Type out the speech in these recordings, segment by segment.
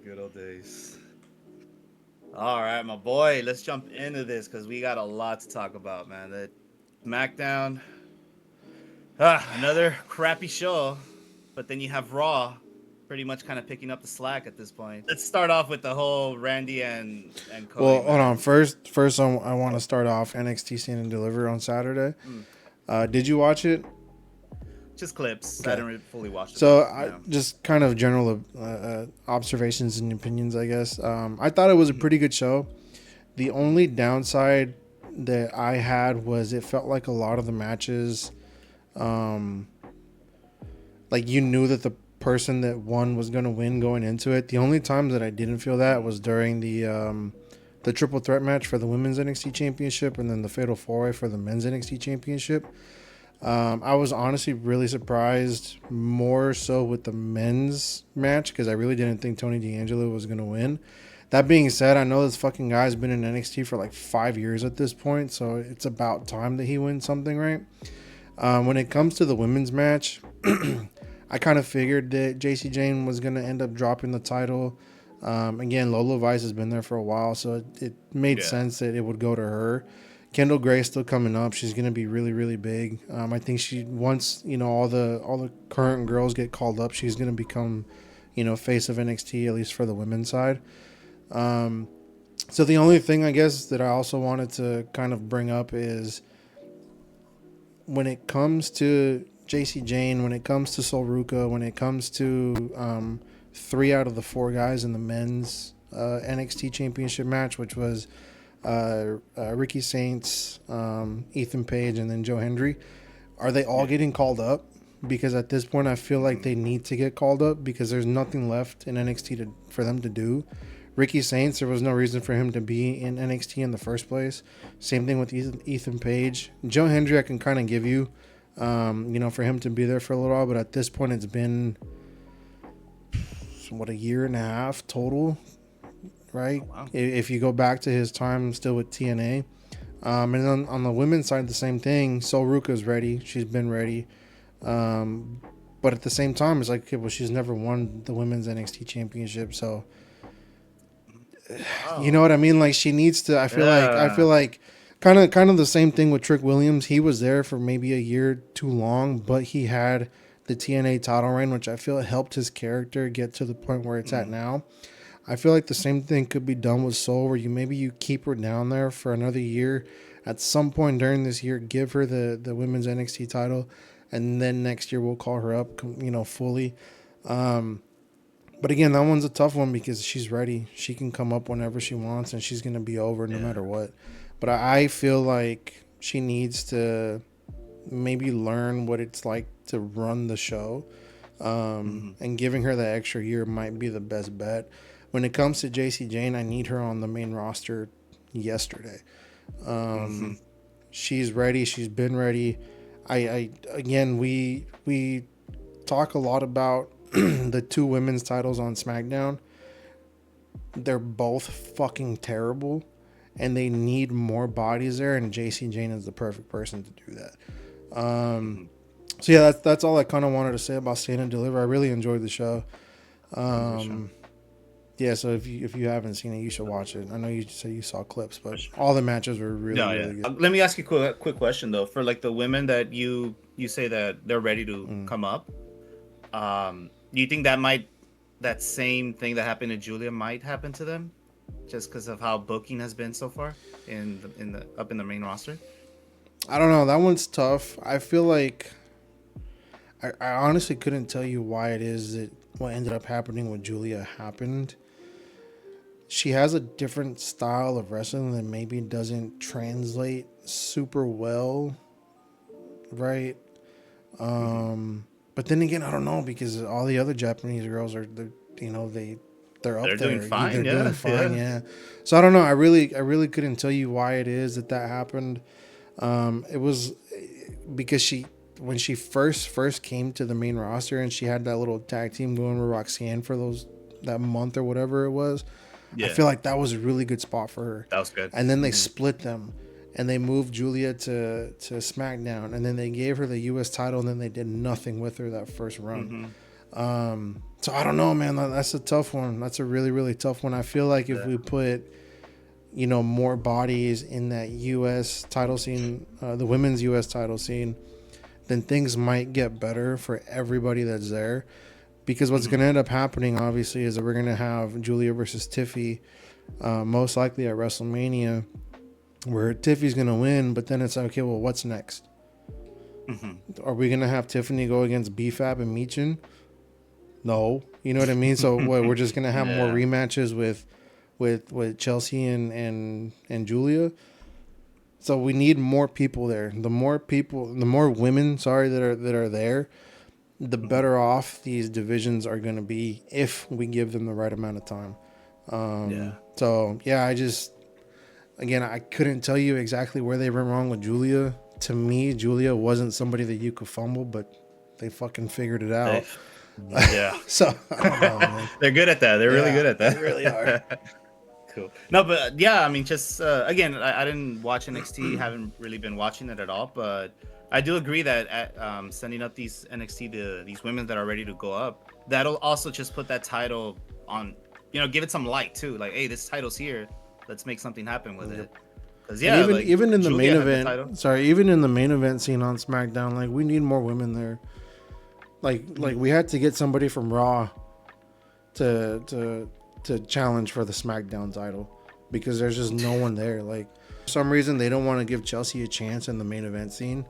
Good old days. All right, my boy. Let's jump into this because we got a lot to talk about, man. The SmackDown, another crappy show, but then you have Raw, pretty much kind of picking up the slack at this point. Let's start off with the whole Randy and Cody, Well, hold on. man. First, I want to start off NXT Stand and Deliver on Saturday. Mm, Did you watch it? just clips. I Okay. didn't really fully watch it So, though. I Yeah. just kind of general observations and opinions, I guess. I thought it was a pretty good show. The only downside that I had was it felt like a lot of the matches, um, like you knew that the person that won was going to win going into it. The only times that I didn't feel that was during the triple threat match for the women's NXT championship and then the fatal four way for the men's NXT championship. I was honestly really surprised more so with the men's match because I really didn't think Tony D'Angelo was going to win. That being said, I know this fucking guy's been in NXT for like 5 years at this point, so it's about time that he wins something, right? When it comes to the women's match, I kind of figured that JC Jane was going to end up dropping the title. Again, Lola Vice has been there for a while, so it made sense that it would go to her. Kendall Gray's still coming up. She's going to be really, really big. I think she once all the current girls get called up, she's going to become face of NXT, at least for the women's side. So the only thing I guess that I also wanted to kind of bring up is when it comes to JC Jane, when it comes to Sol Ruka, when it comes to 3 out of the 4 guys in the men's NXT championship match, which was Ricky Saints, Ethan Page, and then Joe Hendry, are they all getting called up? Because at this point, I feel like they need to get called up because there's nothing left in NXT for them to do. Ricky Saints, there was no reason for him to be in NXT in the first place. Same thing with Ethan Page. Joe Hendry, I can kind of give you, for him to be there for a little while, but at this point, it's been, a year and a half total, right? Oh, wow. If you go back to his time still with TNA. And then on the women's side, the same thing. Sol Ruka's ready. She's been ready. But at the same time, it's like, okay, well, she's never won the women's NXT championship, so you know what I mean? Like she needs to. I feel like kind of the same thing with Trick Williams. He was there for maybe a year too long, but he had the TNA title reign, which I feel helped his character get to the point where it's at now. I feel like the same thing could be done with Soul, where you keep her down there for another year. At some point during this year, give her the women's NXT title, and then next year we'll call her up, fully. But again, that one's a tough one because she's ready. She can come up whenever she wants, and she's going to be over no matter what. But I feel like she needs to maybe learn what it's like to run the show. And giving her that extra year might be the best bet. When it comes to JC Jane, I need her on the main roster yesterday. She's ready. She's been ready. Again, we talk a lot about the 2 women's titles on SmackDown. They're both fucking terrible, and they need more bodies there. And JC Jane is the perfect person to do that. So yeah, that's all I kind of wanted to say about Stand and Deliver. I really enjoyed the show. Yeah, so if you haven't seen it, you should watch it. I know you said you saw clips, but all the matches were really good. Let me ask you a quick question though. For like the women that you say that they're ready to come up, do you think that same thing that happened to Julia might happen to them, just because of how booking has been so far in the main roster? I don't know. That one's tough. I feel like I honestly couldn't tell you why it is that what ended up happening with Julia happened. She has a different style of wrestling that maybe doesn't translate super well, right? But then again, I don't know because all the other Japanese girls are, they're up there. Doing fine. They're doing fine, yeah. So I don't know. I really couldn't tell you why it is that happened. It was because when she first came to the main roster and she had that little tag team going with Roxanne for that month or whatever it was. Yeah. I feel like that was a really good spot for her. That was good. And then they split them. and they moved Julia to SmackDown, and then they gave her the U.S. title, and then they did nothing with her that first run. So I don't know, man. That's a tough one. That's a really, really tough one. I feel like if we put, more bodies in that U.S. title scene, the women's U.S. title scene, then things might get better for everybody that's there. Because what's going to end up happening, obviously, is that we're going to have Julia versus Tiffy, most likely at WrestleMania, where Tiffy's going to win. But then it's like, okay, well, what's next? Are we going to have Tiffany go against BFAB and Michin? No, you know what I mean. So what, we're just gonna have more rematches with Chelsea and Julia. So we need more people there. The more women, that are there, the better off these divisions are gonna be if we give them the right amount of time. So yeah, I couldn't tell you exactly where they went wrong with Julia. To me, Julia wasn't somebody that you could fumble, but they fucking figured it out. Yeah. So I don't know, man. They're good at that. They're really good at that. They really are. Cool. No, but yeah, I mean, just again, I didn't watch NXT. Haven't really been watching it at all, but I do agree that sending up these NXT these women that are ready to go up, that'll also just put that title on, give it some light too. Like, hey, this title's here. Let's make something happen with it. Because even in the Julia main event, even in the main event scene on SmackDown, like we need more women there. Like we had to get somebody from Raw to challenge for the SmackDown title because there's just no one there. Like for some reason they don't want to give Chelsea a chance in the main event scene.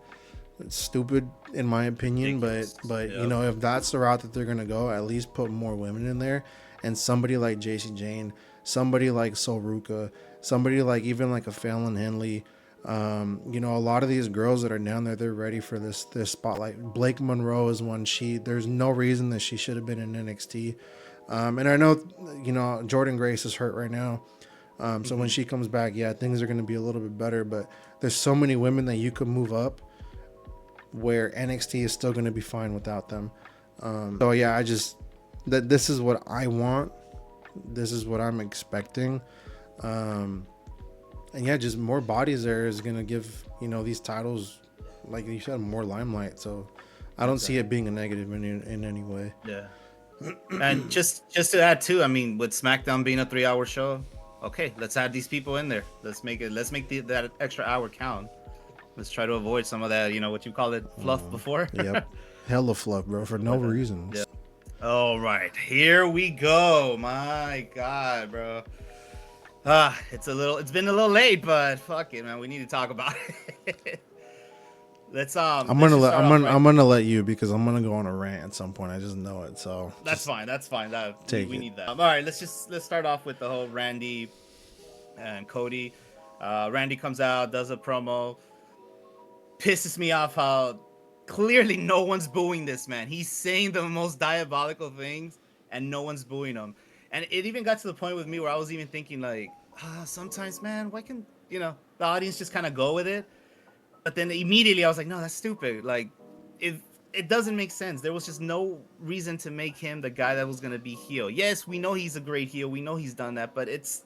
It's stupid in my opinion, but if that's the route that they're gonna go, at least put more women in there, and somebody like JC Jane, somebody like Soruka, somebody like even like a Fallon Henley. A lot of these girls that are down there, they're ready for this spotlight. Blake Monroe is one. There's no reason that she should have been in NXT. And I know, Jordan Grace is hurt right now. So when she comes back, things are going to be a little bit better. But there's so many women that you could move up where NXT is still going to be fine without them. This is what I want. This is what I'm expecting. Just more bodies there is going to give, these titles, like you said, more limelight. So I don't see it being a negative in any way. Yeah. And just to add too, I mean, with SmackDown being a 3-hour show, okay, let's add these people in there. Let's make that extra hour count. Let's try to avoid some of that, what you call it, fluff before. Yep. Hella fluff, bro, for no reason. Yeah. All right, here we go. My God, bro. It's been a little late, but fuck it, man. We need to talk about it. I'm gonna let you because I'm gonna go on a rant at some point. I just know it, so that's fine. We need that. All right, let's start off with the whole Randy and Cody. Randy comes out, does a promo. Pisses me off how clearly no one's booing this man. He's saying the most diabolical things, and no one's booing him. And it even got to the point with me where I was even thinking like, sometimes, man, why can the audience just kind of go with it? But then immediately I was like, no, that's stupid. Like, it doesn't make sense. There was just no reason to make him the guy that was gonna be heel. Yes, we know he's a great heel. We know he's done that, but it's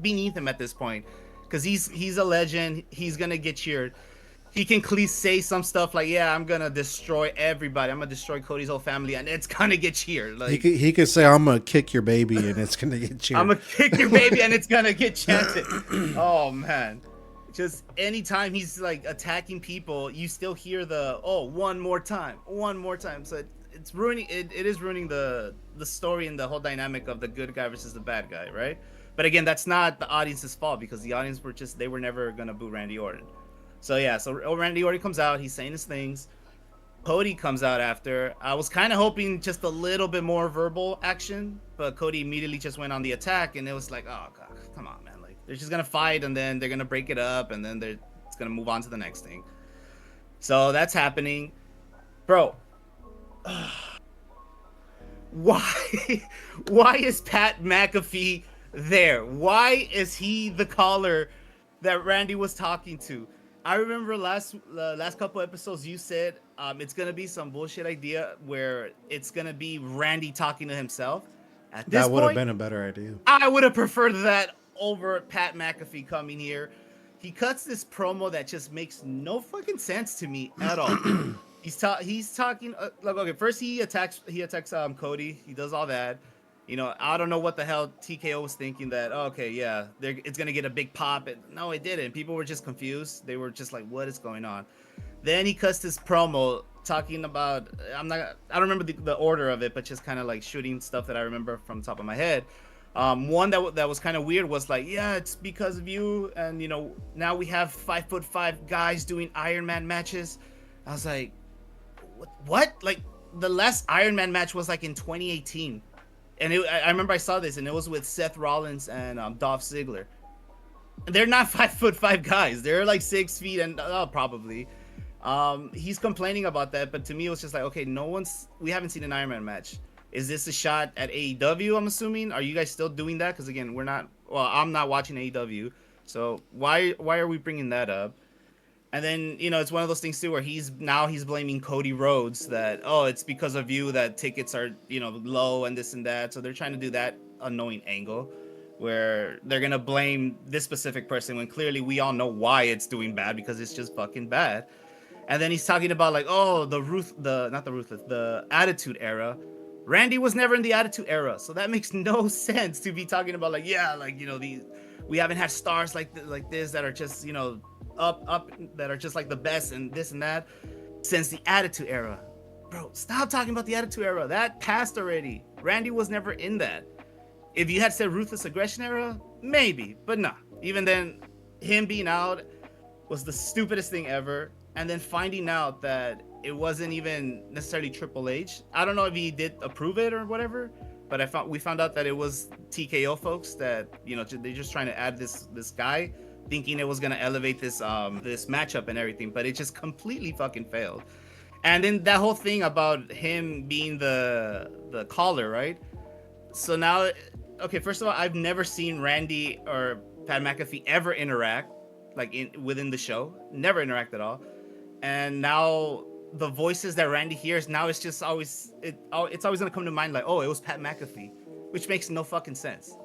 beneath him at this point because he's a legend. He's gonna get cheered. He can clearly say some stuff like, yeah, I'm gonna destroy everybody. I'm gonna destroy Cody's whole family, and it's gonna get cheered. Like he could say, I'm gonna kick your baby, and it's gonna get cheered. I'm gonna kick your baby, and it's gonna get chanted. Oh man. Just anytime he's like attacking people, you still hear one more time. So it's ruining it is ruining the story and the whole dynamic of the good guy versus the bad guy, right? But again, that's not the audience's fault because the audience they were never gonna boo Randy Orton. So Randy Orton comes out, he's saying his things. Cody comes out after. I was kind of hoping just a little bit more verbal action, but Cody immediately just went on the attack, and it was like, oh god, come on, man. They're just gonna fight, and then they're gonna break it up, and then it's gonna move on to the next thing. So that's happening, bro. Why is Pat McAfee there? Why is he the caller that Randy was talking to? I remember last couple episodes you said it's gonna be some bullshit idea where it's gonna be Randy talking to himself. That would have been a better idea. I would have preferred that over Pat McAfee coming here. he cuts this promo that just makes no fucking sense to me at all. He's talking like, okay, first he attacks Cody. He does all that. You know, I don't know what the hell TKO was thinking that, oh, okay, yeah, it's going to get a big pop. No, it didn't. People were just confused. They were just like, what is going on? Then he cuts this promo talking about, I don't remember the order of it, but just kind of like shooting stuff that I remember from the top of my head. One that was kind of weird was like, yeah, it's because of you, and you know, now we have 5'5" guys doing Iron Man matches. I was like, what? Like, the last Iron Man match was like in 2018, and I remember I saw this, and it was with Seth Rollins and Dolph Ziggler. They're not 5'5" guys. They're like 6 feet and probably. He's complaining about that, but to me it was just like, okay, we haven't seen an Iron Man match. Is this a shot at AEW? I'm assuming. Are you guys still doing that? Because again, I'm not watching AEW, so why are we bringing that up? And then, you know, it's one of those things too where he's blaming Cody Rhodes that, oh, it's because of you that tickets are, you know, low and this and that. So they're trying to do that annoying angle where they're gonna blame this specific person when clearly we all know why it's doing bad, because it's just fucking bad. And then he's talking about like, oh, the Attitude Era. Randy was never in the Attitude Era, so that makes no sense to be talking about like, yeah, like, you know, we haven't had stars like this that are just, you know, up that are just like the best and this and that since the Attitude Era. Bro, stop talking about the Attitude Era. That passed already. Randy was never in that. If you had said Ruthless Aggression Era, maybe, but nah. Even then, him being out was the stupidest thing ever. And then finding out that it wasn't even necessarily Triple H. I don't know if he did approve it or whatever, but we found out that it was TKO folks that, you know, they're just trying to add this guy, thinking it was gonna elevate this matchup and everything, but it just completely fucking failed. And then that whole thing about him being the caller, right? So now, okay, first of all, I've never seen Randy or Pat McAfee ever interact, like within the show, never interact at all. And now the voices that Randy hears now, it's just always it's always gonna come to mind like, oh, it was Pat McAfee, which makes no fucking sense.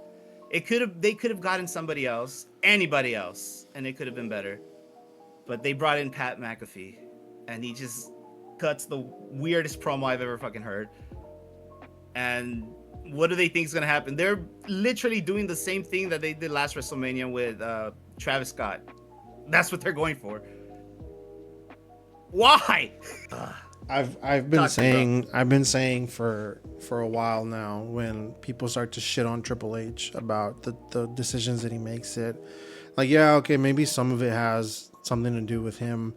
They could have gotten somebody else, anybody else, and it could have been better. But they brought in Pat McAfee, and he just cuts the weirdest promo I've ever fucking heard. And what do they think is gonna happen? They're literally doing the same thing that they did last WrestleMania with Travis Scott. That's what they're going for. Why? I've been saying for a while now, when people start to shit on Triple H about the decisions that he makes, it like, yeah, okay, maybe some of it has something to do with him,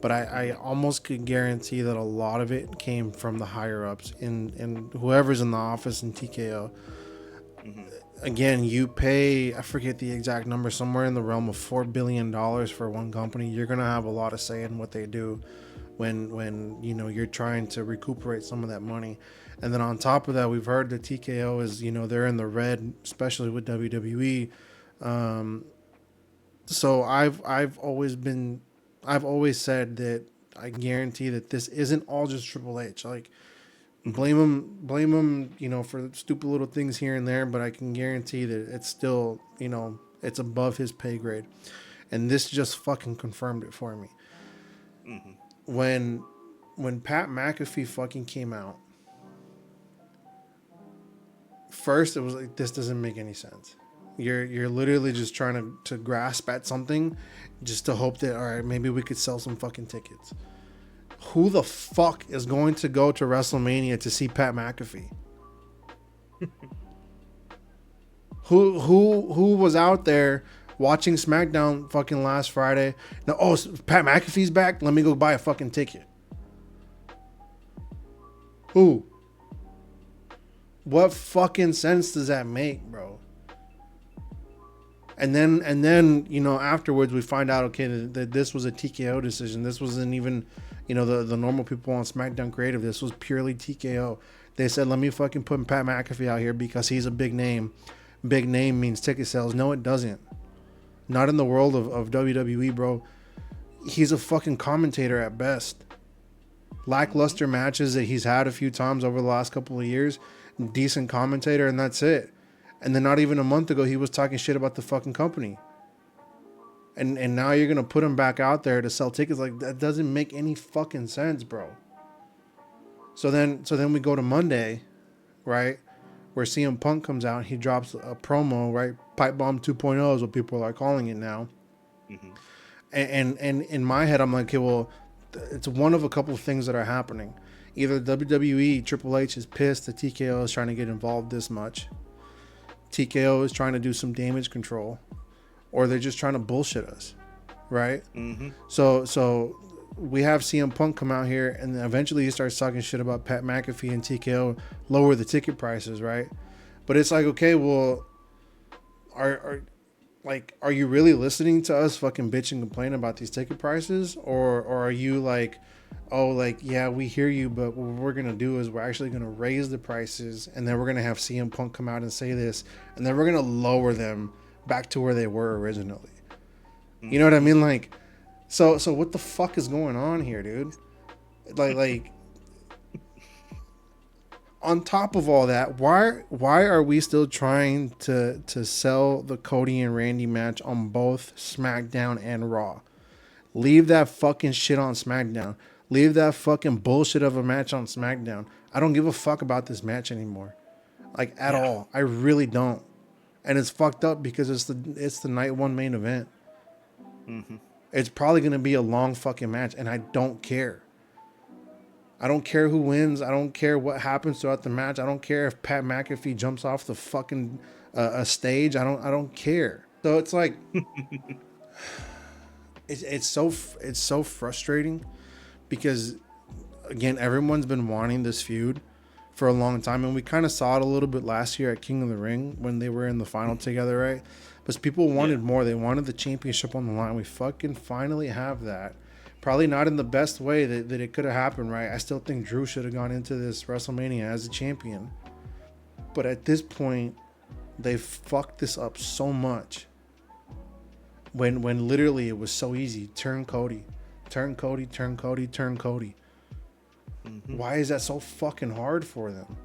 but I almost could guarantee that a lot of it came from the higher ups in whoever's in the office in TKO. Mm-hmm. Again, you pay, I forget the exact number, somewhere in the realm of $4 billion for one company. You're going to have a lot of say in what they do when you know, you're trying to recuperate some of that money. And then on top of that, we've heard that TKO is, you know, they're in the red, especially with WWE. So I've always said that I guarantee that this isn't all just Triple H. Like, blame him, you know, for stupid little things here and there, but I can guarantee that it's still, you know, it's above his pay grade. And this just fucking confirmed it for me. Mm-hmm. When Pat McAfee fucking came out, first it was like, this doesn't make any sense. You're literally just trying to grasp at something just to hope that, all right, maybe we could sell some fucking tickets. Who the fuck is going to go to WrestleMania to see Pat McAfee? Who was out there watching SmackDown fucking last Friday? Now, oh, Pat McAfee's back. Let me go buy a fucking ticket. Who? What fucking sense does that make, bro? And then you know, afterwards we find out, okay, that this was a TKO decision. This wasn't even, you know, the normal people on SmackDown Creative. This was purely TKO. They said, let me fucking put Pat McAfee out here because he's a big name. Big name means ticket sales. No, it doesn't. Not in the world of WWE, bro. He's a fucking commentator at best. Lackluster matches that he's had a few times over the last couple of years. Decent commentator, and that's it. And then not even a month ago, he was talking shit about the fucking company. and now you're gonna put him back out there to sell tickets. Like, that doesn't make any fucking sense, bro. So then we go to Monday, right, where CM Punk comes out. He drops a promo, right? Pipe Bomb 2.0 is what people are calling it now. Mm-hmm. And in my head, I'm like, okay, well, it's one of a couple of things that are happening. Either WWE, Triple H is pissed that TKO is trying to get involved this much. TKO is trying to do some damage control, or they're just trying to bullshit us, right? Mm-hmm. So we have CM Punk come out here, and eventually he starts talking shit about Pat McAfee and TKO lower the ticket prices, right? But it's like, okay, well, are you really listening to us fucking bitch and complain about these ticket prices, or are you like, oh, like, yeah, we hear you, but what we're gonna do is we're actually gonna raise the prices, and then we're gonna have CM Punk come out and say this, and then we're gonna lower them back to where they were originally. You know what I mean? Like, so what the fuck is going on here, dude? Like on top of all that, why are we still trying to sell the Cody and Randy match on both SmackDown and Raw? Leave that fucking shit on SmackDown. Leave that fucking bullshit of a match on SmackDown. I don't give a fuck about this match anymore. Like, at all. I really don't. And it's fucked up because it's the night one main event. Mm-hmm. It's probably going to be a long fucking match, and I don't care. I don't care who wins. I don't care what happens throughout the match. I don't care if Pat McAfee jumps off the fucking a stage. I don't care. So it's like it's so frustrating because, again, everyone's been wanting this feud for a long time, and we kind of saw it a little bit last year at King of the Ring when they were in the final together, right? But people wanted more. They wanted the championship on the line. We fucking finally have that. Probably not in the best way that it could have happened, right? I still think Drew should have gone into this WrestleMania as a champion. But at this point, they fucked this up so much. When literally it was so easy. Turn Cody. Turn Cody, turn Cody, turn Cody. Mm-hmm. Why is that so fucking hard for them?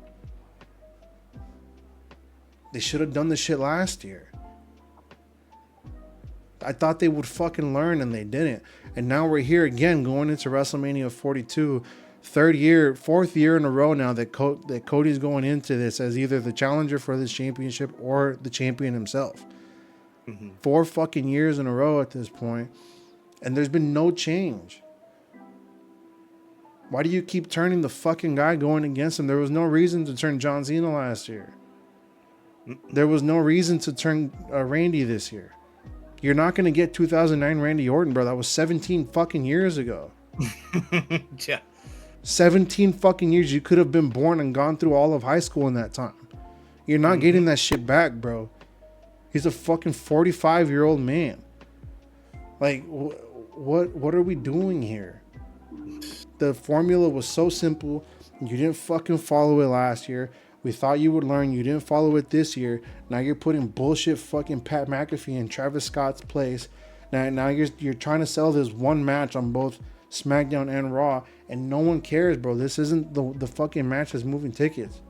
They should have done this shit last year. I thought they would fucking learn, and they didn't. And now we're here again going into WrestleMania 42, fourth year in a row now that Cody's going into this as either the challenger for this championship or the champion himself. Mm-hmm. 4 fucking years in a row at this point, and there's been no change. Why do you keep turning the fucking guy going against him? There was no reason to turn John Cena last year. There was no reason to turn Randy this year. You're not going to get 2009 Randy Orton, bro. That was 17 fucking years ago. Yeah. 17 fucking years. You could have been born and gone through all of high school in that time. You're not getting that shit back, bro. He's a fucking 45-year-old man. Like, what are we doing here? The formula was so simple. You didn't fucking follow it last year. We thought you would learn. You didn't follow it this year. Now you're putting bullshit fucking Pat McAfee in Travis Scott's place. Now you're trying to sell this one match on both SmackDown and Raw, and no one cares, bro. This isn't the fucking match that's moving tickets.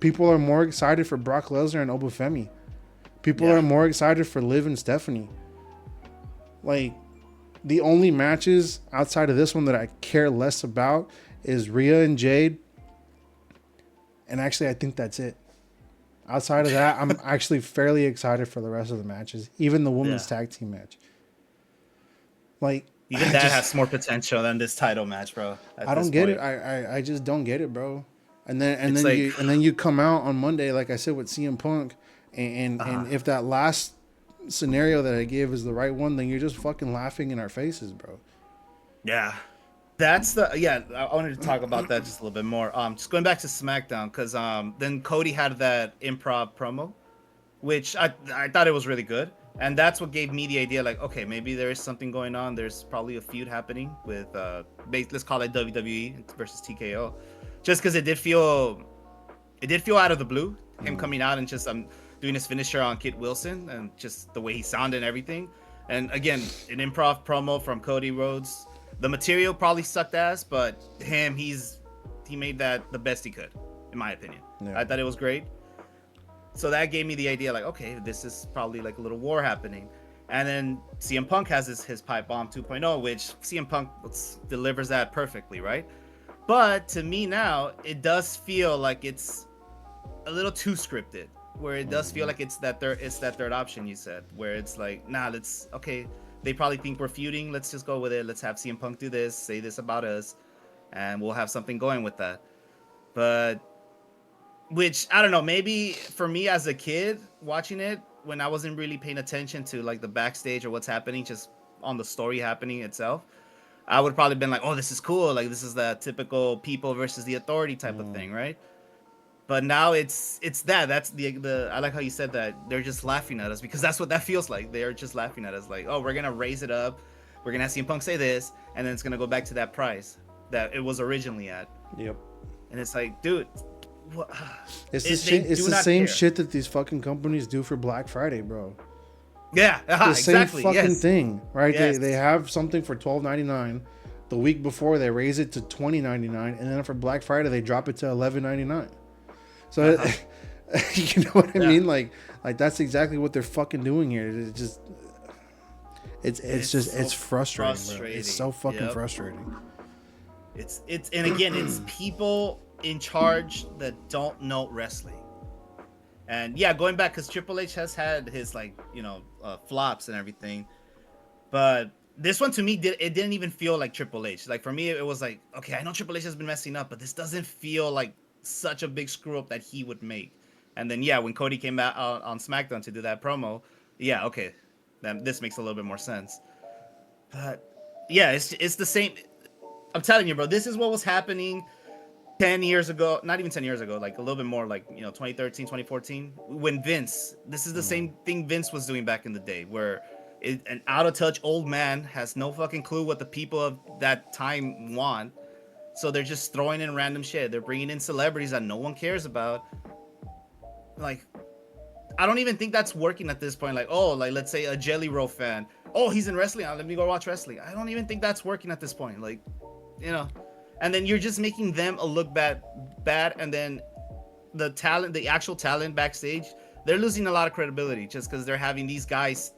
People are more excited for Brock Lesnar and Obafemi. People are more excited for Liv and Stephanie. Like, the only matches outside of this one that I care less about is Rhea and Jade. And actually, I think that's it. Outside of that, I'm actually fairly excited for the rest of the matches, even the women's tag team match. Like, even that has more potential than this title match, bro. I don't get it. I just don't get it, bro. And then you come out on Monday, like I said, with CM Punk, and if that last scenario that I gave is the right one, then you're just fucking laughing in our faces, bro. Yeah. That's I wanted to talk about that just a little bit more. Just going back to SmackDown, because then Cody had that improv promo, which I thought it was really good, and that's what gave me the idea, like, okay, maybe there is something going on. There's probably a feud happening with let's call it WWE versus TKO, just because it did feel out of the blue, him coming out and just doing his finisher on Kit Wilson, and just the way he sounded and everything. And again, an improv promo from Cody Rhodes. The material probably sucked ass, but he made that the best he could, in my opinion. Yeah. I thought it was great. So that gave me the idea, like, okay, this is probably like a little war happening. And then CM Punk has his pipe bomb 2.0, which CM Punk delivers that perfectly, right? But to me now, it does feel like it's a little too scripted. Where it does feel like it's that third option you said, where it's like, nah, let's okay. They probably think we're feuding. Let's just go with it. Let's have CM Punk do this, say this about us, and we'll have something going with that. But which I don't know, maybe for me as a kid watching it when I wasn't really paying attention to like the backstage or what's happening, just on the story happening itself, I would probably been like, oh, this is cool. Like this is the typical people versus the authority type of thing, right? But now it's that. That's the. I like how you said that. They're just laughing at us because that's what that feels like. They're just laughing at us, like, oh, we're gonna raise it up. We're gonna have CM Punk say this, and then it's gonna go back to that price that it was originally at. Yep. And it's like, dude, what? It's the shit. It's the same shit that these fucking companies do for Black Friday, bro. Yeah, the exactly. same fucking Yes. thing, right? Yes. They have something for $12.99. The week before they raise it to $20.99, and then for Black Friday they drop it to $11.99. So you know what I mean? Like that's exactly what they're fucking doing here. It's just it's frustrating, bro. It's so fucking frustrating. It's and again, it's people in charge that don't know wrestling. And yeah, going back, because Triple H has had his like flops and everything, but this one to me didn't even feel like Triple H. Like for me, it was like, okay, I know Triple H has been messing up, but this doesn't feel like such a big screw up that he would make. And then yeah, when Cody came out on SmackDown to do that promo, yeah, okay, then this makes a little bit more sense. But yeah, it's the same. I'm telling you, bro, this is what was happening 10 years ago, not even 10 years ago, like a little bit more, like 2013, 2014, when this is the same thing Vince was doing back in the day, where an out of touch old man has no fucking clue what the people of that time want, so they're just throwing in random shit. They're bringing in celebrities that no one cares about. Like, I don't even think that's working at this point. Like, oh, like let's say a Jelly Roll fan, oh, he's in wrestling, let me go watch wrestling. I don't even think that's working at this point. Like, and then you're just making them look bad, and then the actual talent backstage, they're losing a lot of credibility just because they're having these guys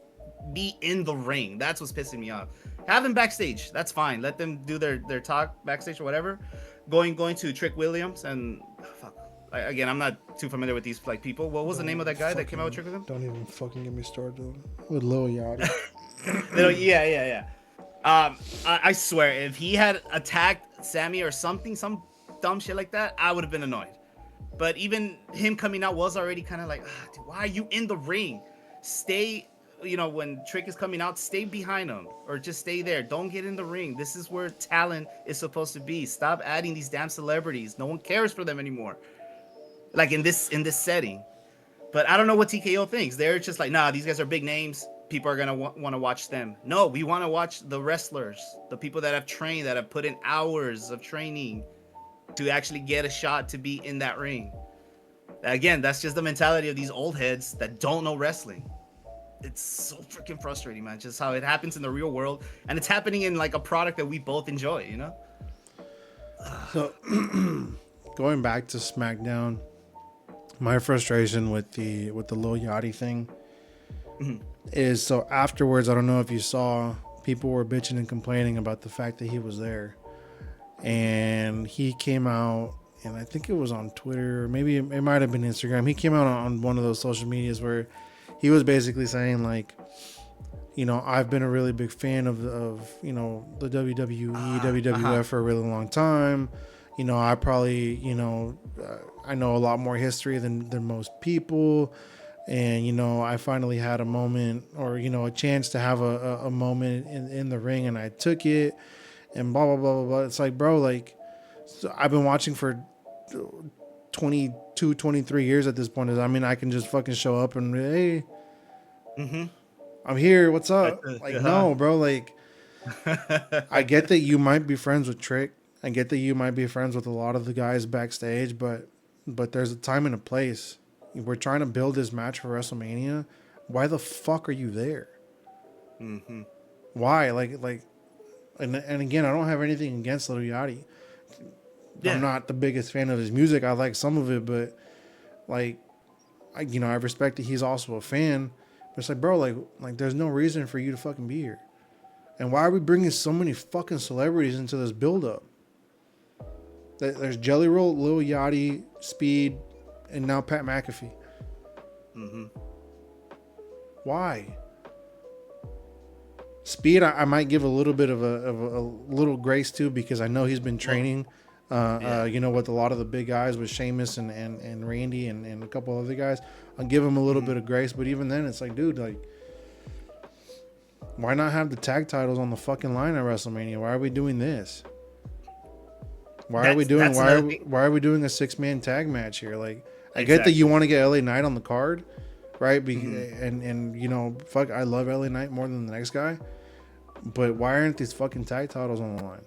be in the ring. That's what's pissing me off. Have them backstage, that's fine. Let them do their talk backstage or whatever. Going to Trick Williams and fuck. Again, I'm not too familiar with these like people. What was the name of that guy that came out with Trick Williams? Don't even fucking get me started with Lil Yachty. Yeah. I swear, if he had attacked Sammy or something, some dumb shit like that, I would have been annoyed. But even him coming out was already kind of like, dude, why are you in the ring? Stay, when Trick is coming out, stay behind him or just stay there. Don't get in the ring. This is where talent is supposed to be. Stop adding these damn celebrities. No one cares for them anymore. Like in this setting. But I don't know what TKO thinks. They're just like, nah, these guys are big names. People are going to want to watch them. No, we want to watch the wrestlers, the people that have trained, that have put in hours of training to actually get a shot to be in that ring. Again, that's just the mentality of these old heads that don't know wrestling. It's so freaking frustrating, man. Just how it happens in the real world. And it's happening in like a product that we both enjoy, So, going back to SmackDown, my frustration with the Lil Yachty thing is, so afterwards, I don't know if you saw, people were bitching and complaining about the fact that he was there, and he came out, and I think it was on Twitter, or maybe it might have been Instagram. He came out on one of those social medias where he was basically saying like, I've been a really big fan of the WWE, WWF for a really long time. I probably, I know a lot more history than most people. And, I finally had a moment, or, a chance to have a moment in the ring, and I took it, and blah, blah, blah, blah, blah. It's like, bro, like, so I've been watching for 22, 23 years at this point. I mean, I can just fucking show up and, hey, I'm here. What's up? Like, no, bro. Like, I get that you might be friends with Trick. I get that you might be friends with a lot of the guys backstage, but there's a time and a place. We're trying to build this match for WrestleMania. Why the fuck are you there? Why? Like, and again, I don't have anything against Lil Yachty. Yeah. I'm not the biggest fan of his music. I like some of it, but like, I respect that he's also a fan. It's like, bro, like there's no reason for you to fucking be here. And why are we bringing so many fucking celebrities into this build-up? There's Jelly Roll, Lil Yachty, Speed, and now Pat McAfee. Mm-hmm. Why? Speed, I might give a little bit of a little grace to, because I know he's been training, with a lot of the big guys, with Sheamus and Randy and a couple other guys. I'll give him a little bit of grace, but even then, it's like, dude, like, why not have the tag titles on the fucking line at WrestleMania? Why are we doing this? Why are we doing a 6-man tag match here? Like, I get that you want to get LA Knight on the card, right? And fuck, I love LA Knight more than the next guy. But why aren't these fucking tag titles on the line?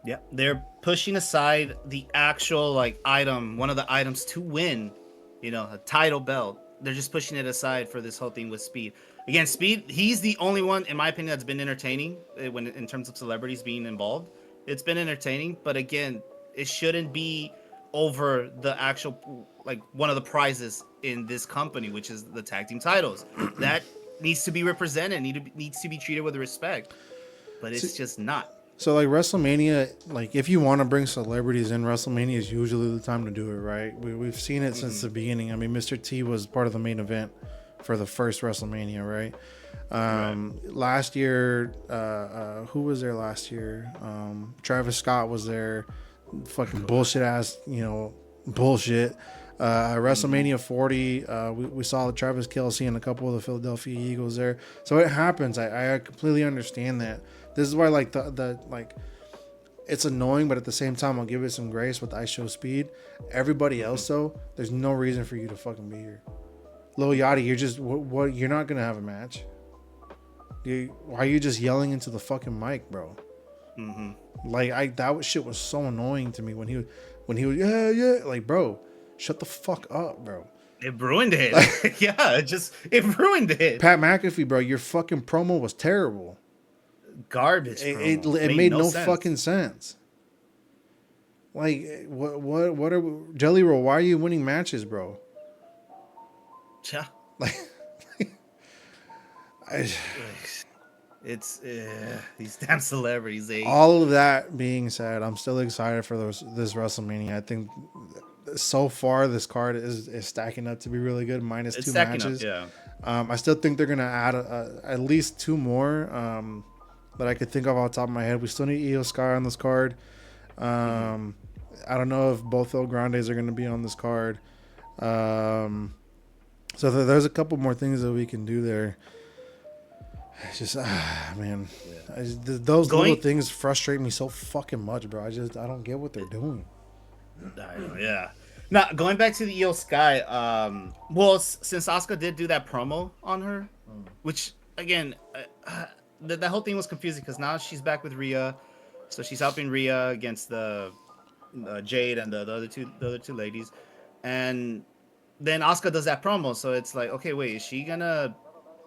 Yeah, they're pushing aside the actual one of the items to win, a title belt. They're just pushing it aside for this whole thing with Speed. Again, Speed, he's the only one, in my opinion, that's been entertaining when in terms of celebrities being involved. It's been entertaining, but again, it shouldn't be over the actual one of the prizes in this company, which is the tag team titles. That needs to be represented, needs to be treated with respect, but it's just not. So like WrestleMania, like if you want to bring celebrities in, WrestleMania is usually the time to do it, right? We've seen it since the beginning. I mean, Mr. T was part of the main event for the first WrestleMania, right? Last year, who was there last year? Travis Scott was there. Fucking bullshit ass, bullshit. WrestleMania 40, we saw Travis Kelce and a couple of the Philadelphia Eagles there. So it happens. I completely understand that. This is why it's annoying, but at the same time, I'll give it some grace with Ice Show Speed. Everybody else, though, there's no reason for you to fucking be here. Lil Yachty, you're just what? You're not gonna have a match. Why are you just yelling into the fucking mic, bro? That shit was so annoying to me when he was yeah, like, bro, shut the fuck up, bro. It ruined it. It ruined it. Pat McAfee, bro, your fucking promo was terrible. Garbage. It made no fucking sense. Like, what are Jelly Roll? Why are you winning matches, bro? Yeah. It's these damn celebrities. All of that being said, I'm still excited for this WrestleMania. I think so far this card is stacking up to be really good. Minus it's 2 matches. Up, yeah. I still think they're gonna add at least 2 more that I could think of off the top of my head. We still need Io Sky on this card. I don't know if both El Grandes are going to be on this card. So there's a couple more things that we can do there. It's just, man. Yeah. Those little things frustrate me so fucking much, bro. I don't get what they're doing. I know, yeah. Now, going back to the Io Sky, since Asuka did do that promo on her, which, again, that whole thing was confusing because now she's back with Rhea, so she's helping Rhea against the Jade and the other two ladies, and then Asuka does that promo. So it's like, okay, wait, is she gonna?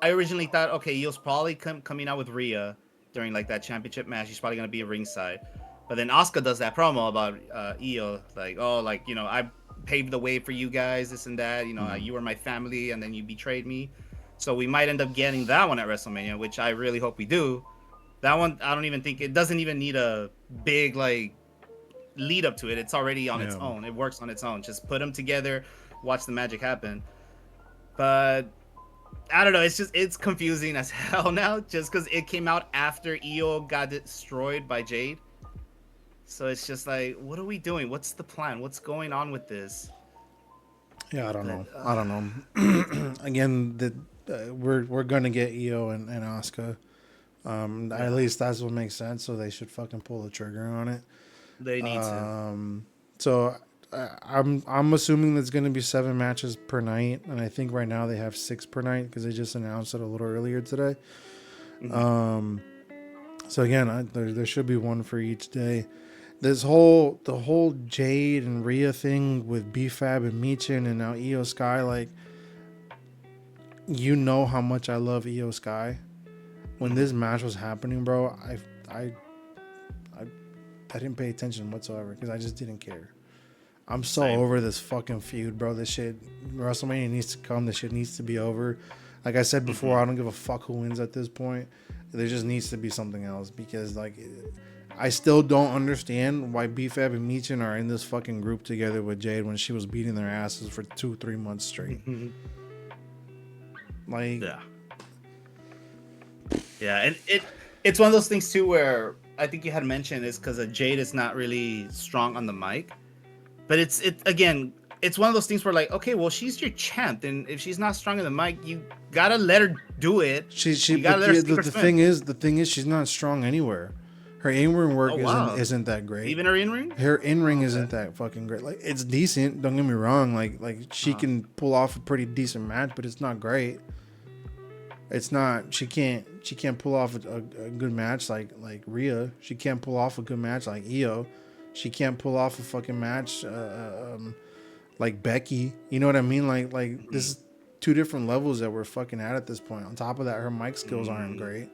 I originally thought, okay, Io's probably coming out with Rhea during that championship match. She's probably gonna be a ringside, but then Asuka does that promo about Io, I paved the way for you guys, this and that. You were my family, and then you betrayed me. So we might end up getting that one at WrestleMania, which I really hope we do. That one, I don't even think it doesn't even need a big lead up to it. It's already on its own. It works on its own. Just put them together, watch the magic happen. But I don't know. It's confusing as hell now, just because it came out after Io got destroyed by Jade. So it's just like, what are we doing? What's the plan? What's going on with this? Yeah, I don't know. Again, we're gonna get Io and Asuka. At least that's what makes sense. So they should fucking pull the trigger on it. They need to. So I'm assuming there's gonna be 7 matches per night, and I think right now they have 6 per night because they just announced it a little earlier today. So again, there should be one for each day. The whole Jade and Rhea thing with B-Fab and Michin and now Io Sky, how much I love Io Sky. When this match was happening, bro, I didn't pay attention whatsoever because I just didn't care. I'm so over this fucking feud, bro. This shit, WrestleMania needs to come. This shit needs to be over. Like I said before, I don't give a fuck who wins at this point. There just needs to be something else because like I still don't understand why BFAB and Michin are in this fucking group together with Jade when she was beating their asses for 2-3 months straight. Like, yeah, and it's one of those things too where I think you had mentioned is because Jade is not really strong on the mic, but it's one of those things where like, okay, well, she's your champ, and if she's not strong in the mic, you gotta let her do it. you gotta let her the thing is she's not strong anywhere. Her in-ring work isn't that great. Even her in-ring? Her in-ring isn't that fucking great. Like, it's decent, don't get me wrong. Like she can pull off a pretty decent match, but it's not great. It's not. She can't pull off a good match like Rhea. She can't pull off a good match like Io. She can't pull off a fucking match like Becky. You know what I mean? Like this is two different levels that we're fucking at this point. On top of that, her mic skills aren't great.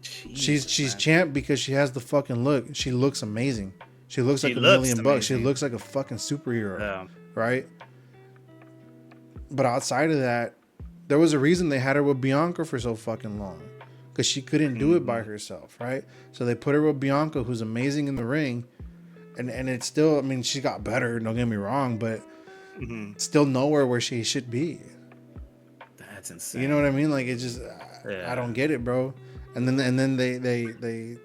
Jeez, she's champ because she has the fucking look. She looks amazing. She looks like $1 million. She looks like a fucking superhero, right? But outside of that, there was a reason they had her with Bianca for so fucking long, because she couldn't do it by herself, right? So they put her with Bianca, who's amazing in the ring, and it's still. I mean, she got better. Don't get me wrong, but still nowhere where she should be. That's insane. You know what I mean? Like, it just, I don't get it, bro. And then they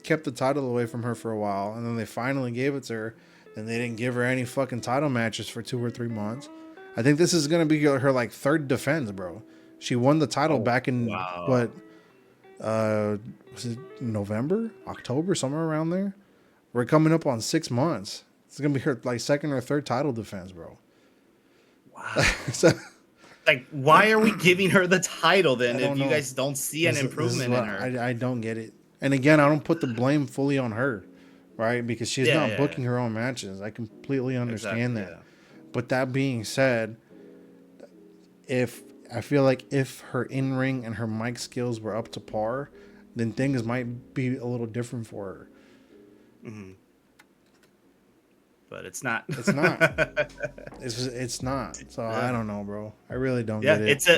kept the title away from her for a while, and then they finally gave it to her, and they didn't give her any fucking title matches for 2 or 3 months. I think this is gonna be her like third defense, bro. She won the title back in what? Was it November, October, somewhere around there? We're coming up on 6 months. It's gonna be her like second or third title defense, bro. Wow. So, like, why are we giving her the title then if you guys don't see an improvement in her? I don't get it. And again, I don't put the blame fully on her, right? Because she's not booking her own matches. I completely understand that. Yeah. But that being said, I feel like if her in-ring and her mic skills were up to par, then things might be a little different for her. But it's not. It's not. It's not. So I don't know, bro. I really don't get it.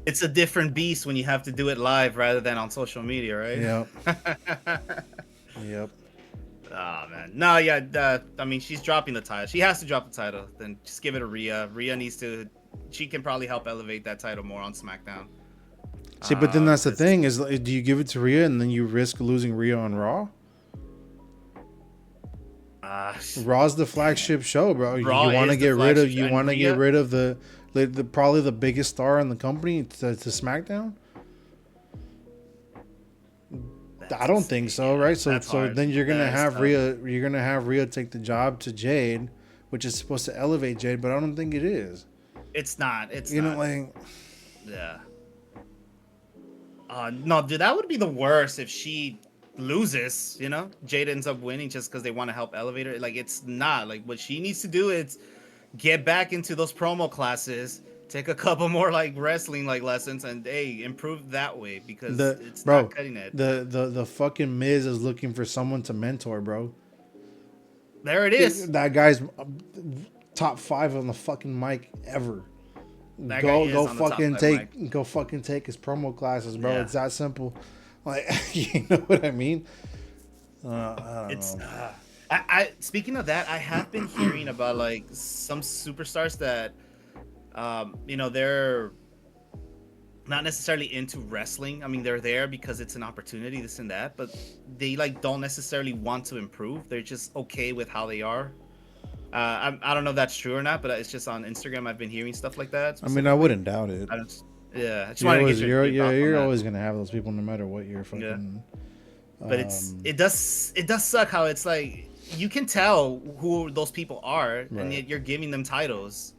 It's a different beast when you have to do it live rather than on social media, right? Yep. Oh man, no, yeah. I mean, she's dropping the title. She has to drop the title. Then just give it to Rhea. Rhea needs to. She can probably help elevate that title more on SmackDown. See, but then that's the thing: is do you give it to Rhea and then you risk losing Rhea on Raw? Raw's the flagship show, bro. You want to get rid of the probably the biggest star in the company to SmackDown. I don't think so, right? So then you're gonna have Rhea. You're gonna have Rhea take the job to Jade, which is supposed to elevate Jade, but I don't think it is. It's not. It's you not. know, like, yeah. No, dude, that would be the worst if she loses. You know, Jade ends up winning just because they want to help elevate her. Like, it's not. Like, what she needs to do is get back into those promo classes. Take a couple more like wrestling like lessons and improve that way because it's not cutting it. The fucking Miz is looking for someone to mentor, bro. There it is. That guy's top 5 on the fucking mic ever. Go fucking take his promo classes, bro. Yeah. It's that simple. Like, you know what I mean? I don't know. I speaking of that, I have been hearing about like some superstars that they're not necessarily into wrestling. I mean, they're there because it's an opportunity, this and that, but they like don't necessarily want to improve. They're just okay with how they are. I don't know if that's true or not, but it's just on Instagram. I've been hearing stuff like that. I mean, I wouldn't doubt it. I just wanted to get you're always gonna have those people no matter what you're fucking. Yeah. But it does suck how it's like you can tell who those people are, and yet you're giving them titles.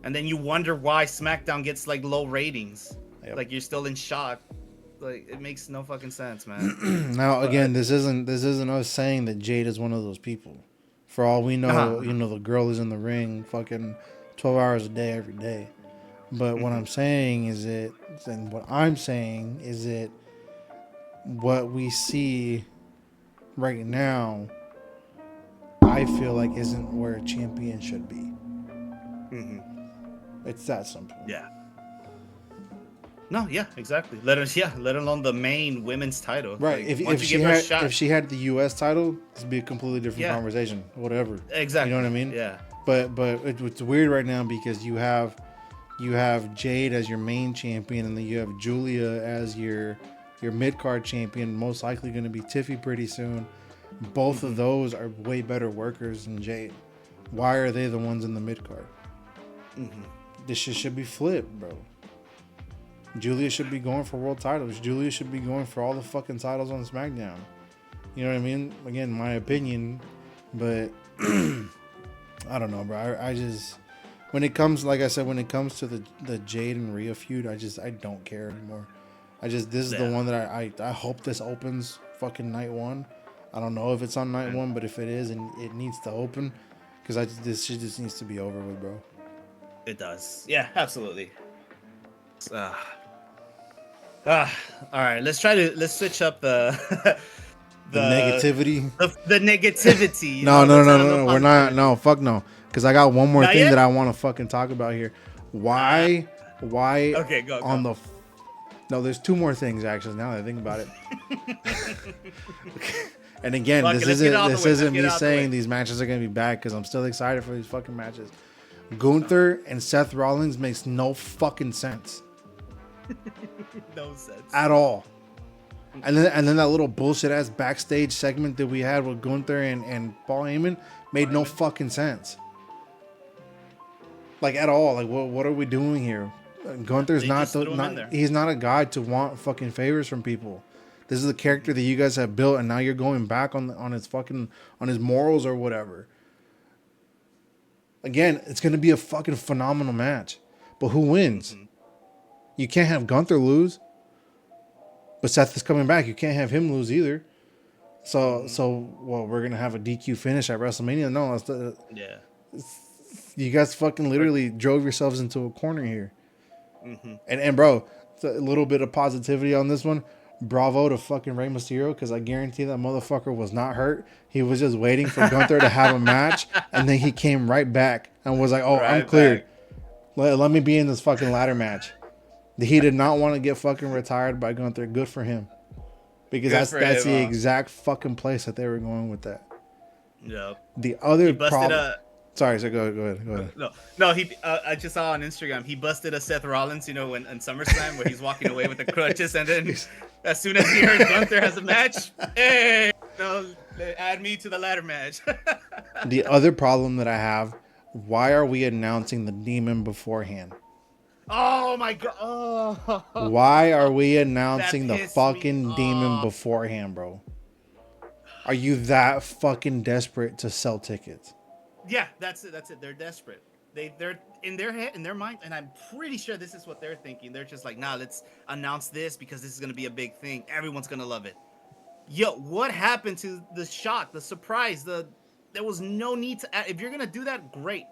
And then you wonder why SmackDown gets like low ratings. Yep. Like you're still in shock. Like it makes no fucking sense, man. Now again, this isn't us saying that Jade is one of those people. For all we know, the girl is in the ring fucking 12 hours a day every day. But what I'm saying is what we see right now, I feel like isn't where a champion should be. It's that simple. Yeah. No, yeah, exactly. Let alone the main women's title. Right. Like If once you she give her a had shot, the U.S. title, this would be a completely different yeah, conversation. Whatever. You know what exactly. I mean? Yeah. But it's weird right now because you have Jade as your main champion, and then you have Julia as your mid card champion. Most likely going to be Tiffy pretty soon. Both of Mm-hmm. those are way better workers than Jade. Why are they the ones in the mid card? Mm-hmm. This shit should be flipped, bro. Julia should be going for world titles. Julia should be going for all the fucking titles on SmackDown. You know what I mean? Again, my opinion, but I don't know, bro. I just when it comes, like I said, when it comes to the Jade and Rhea feud, I don't care anymore. This is the Yeah. one that I hope this opens fucking night one. I don't know if it's on night one, but if it is and it needs to open, because this shit just needs to be over with, bro. It does. Yeah, absolutely. Uh, all right. Let's switch up the The the negativity. the negativity. You No, know, no, let's no, add a no, little no. We're not. positivity. No, fuck no. Because I got one more Not thing yet. that I want to fucking talk about here. Uh, Why? Why okay, go on go. the? No, there's two more things actually. Now that I think about it. And again, Okay, let's get it out of the this way. Let's isn't get it me out of the way. saying these matches are gonna be bad because I'm still excited for these fucking matches. Gunther and Seth Rollins makes no fucking sense No sense. at all. And then that little bullshit ass backstage segment that we had with Gunther and Paul Heyman made no fucking sense. Like at all. Like what are we doing here? Gunther's They just threw him in there. he's not a guy to want fucking favors from people. This is the character that you guys have built, and now you're going back on his fucking on his morals or whatever. Again, it's gonna be a fucking phenomenal match, but who wins? Mm-hmm. You can't have Gunther lose, but Seth is coming back. You can't have him lose either. Mm-hmm. Well, we're gonna have a DQ finish at WrestleMania. No, Yeah. you guys fucking literally drove yourselves into a corner here. Mm-hmm. And bro, a little bit of positivity on this one. Bravo to fucking Rey Mysterio, because I guarantee that motherfucker was not hurt. He was just waiting for Gunther to have a match, and then he came right back and was like, "Oh, I'm Right cleared. back. Let me be in this fucking ladder match." He did not want to get fucking retired by Gunther. Good for him, because Good for that's him. the exact fucking place that they were going with that. Yeah. The He other busted problem. a Sorry, so go ahead. no. He I just saw on Instagram he busted a Seth Rollins. You know, when in SummerSlam where he's walking away with the crutches, and then as soon as he heard Gunther has a match, hey, add me to the ladder match. The other problem that I have, why are we announcing the demon beforehand? Oh my god! Oh, Why are we that announcing the pissed me fucking demon off. beforehand, bro? Are you that fucking desperate to sell tickets? Yeah, that's it. That's it. They're desperate. They're in their head, in their mind, and I'm pretty sure this is what they're thinking. They're just like, nah, let's announce this because this is gonna be a big thing. Everyone's gonna love it. Yo, what happened to the shock, the surprise? There was no need to. If you're gonna do that, great.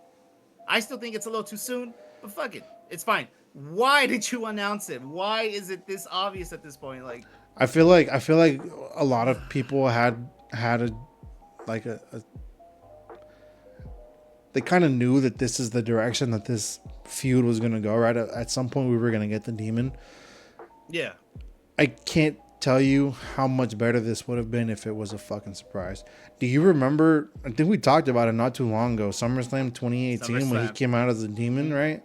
I still think it's a little too soon, but fuck it, it's fine. Why did you announce it? Why is it this obvious at this point? Like, I feel like a lot of people had a like a they kind of knew that this is the direction that this feud was going to go, right? At some point we were going to get the demon. yeah, I can't tell you how much better this would have been if it was a fucking surprise. Do you remember? I think we talked about it not too long ago. SummerSlam 2018 when he SummerSlam. came out as a demon, right?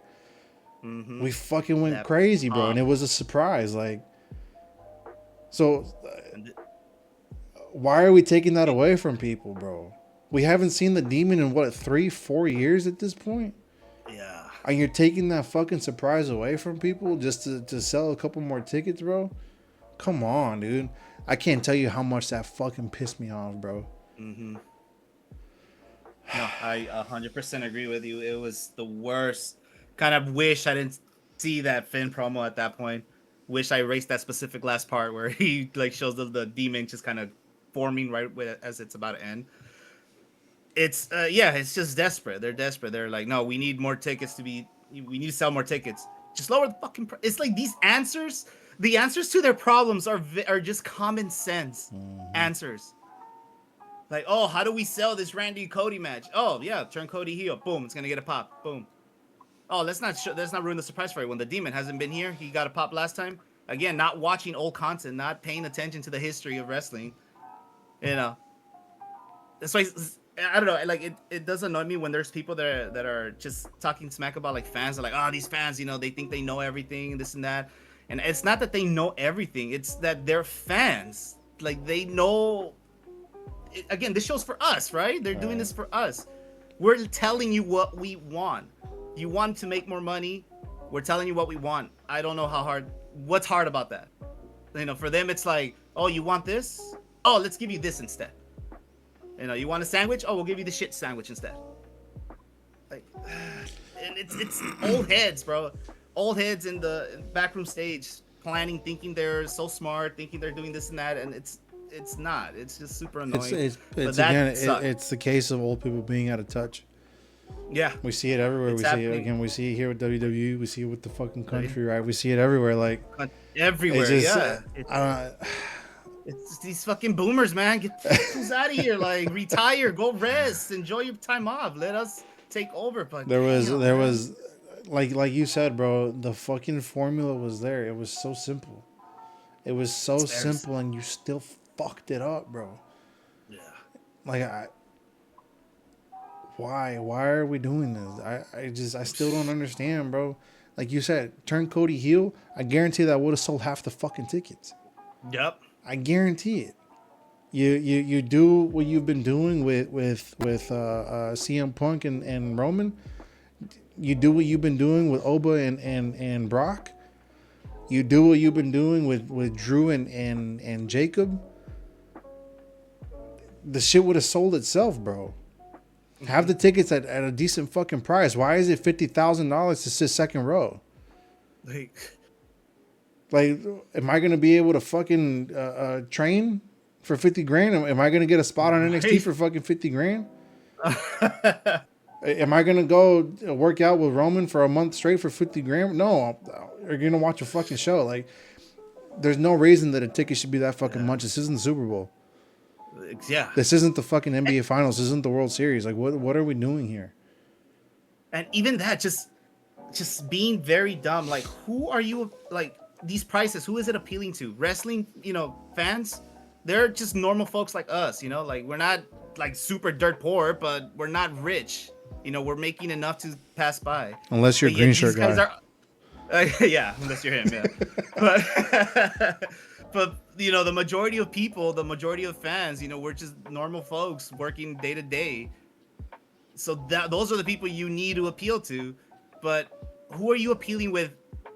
Mm-hmm. We fucking went That crazy, bro, and it was a surprise. Like, so why are we taking that away from people, bro? We haven't seen the demon in what 3-4 years at this point, yeah. and you're taking that fucking surprise away from people just to sell a couple more tickets, bro. Come on, dude. I can't tell you how much that fucking pissed me off, bro. Mm-hmm. No, I 100% agree with you. It was the worst. Kind of wish I didn't see that Finn promo at that point. Wish I erased that specific last part where he like shows the demon just kind of forming as it's about to end. It's yeah, it's just desperate. They're desperate. They're like, no, we need more tickets to be. We need to sell more tickets. Just lower the fucking. It's like these answers. The answers to their problems are just common sense answers. Like, oh, how do we sell this Randy Cody match? Oh, yeah, turn Cody heel. Boom, it's gonna get a pop. Boom. Oh, let's not ruin the surprise for you. When the demon hasn't been here, he got a pop last time. Again, not watching old content, not paying attention to the history of wrestling. You know, that's why I don't know. Like it does annoy me when there's people that are just talking smack about like fans. Are like, oh, these fans, they think they know everything and this and that. And it's not that they know everything. It's that they're fans. Like they know. Again, this show's for us, right? They're doing this for us. We're telling you what we want. You want to make more money. We're telling you what we want. I don't know what's hard about that. For them, it's like, oh, you want this? Oh, let's give you this instead. You want a sandwich? Oh, we'll give you the shit sandwich instead. Like, and it's old heads, bro. Old heads in the backroom stage, planning, thinking they're so smart, thinking they're doing this and that, and it's not. It's just super annoying. It's the case of old people being out of touch. Yeah, we see it everywhere. We see it again. We see it here with WWE. We see it with the fucking country, right? We see it everywhere. Like everywhere. It's these fucking boomers, man. Get those out of here. Like, retire, go rest, enjoy your time off. Let us take over. But there was, like you said, bro. The fucking formula was there. It was so simple. It was so simple, and you still fucked it up, bro. Yeah. Like why are we doing this? I still don't understand, bro. Like you said, turn Cody heel. I guarantee that would have sold half the fucking tickets. Yep. I guarantee it. You do what you've been doing with CM Punk and Roman. You do what you've been doing with Oba and Brock. You do what you've been doing with Drew and Jacob. The shit would have sold itself, bro. Have the tickets at a decent fucking price. Why is it $50,000 to sit second row? Like, am I gonna be able to fucking train for 50 grand? Am I gonna get a spot on NXT for fucking 50 grand? Am I gonna go work out with Roman for a month straight for 50 grand? No, you're gonna watch a fucking show. Like, there's no reason that a ticket should be that fucking much. This isn't the Super Bowl. Yeah. This isn't the fucking NBA Finals. This isn't the World Series. Like, what are we doing here? And even that, just being very dumb. Like, who are you? Like, these prices, who is it appealing to? Wrestling, fans? They're just normal folks like us, like we're not like super dirt poor, but we're not rich. We're making enough to pass by. Unless you're a green shirt guy. Yeah, unless you're him, yeah. But the majority of people, the majority of fans, we're just normal folks working day to day. So those are the people you need to appeal to. But who are you appealing with?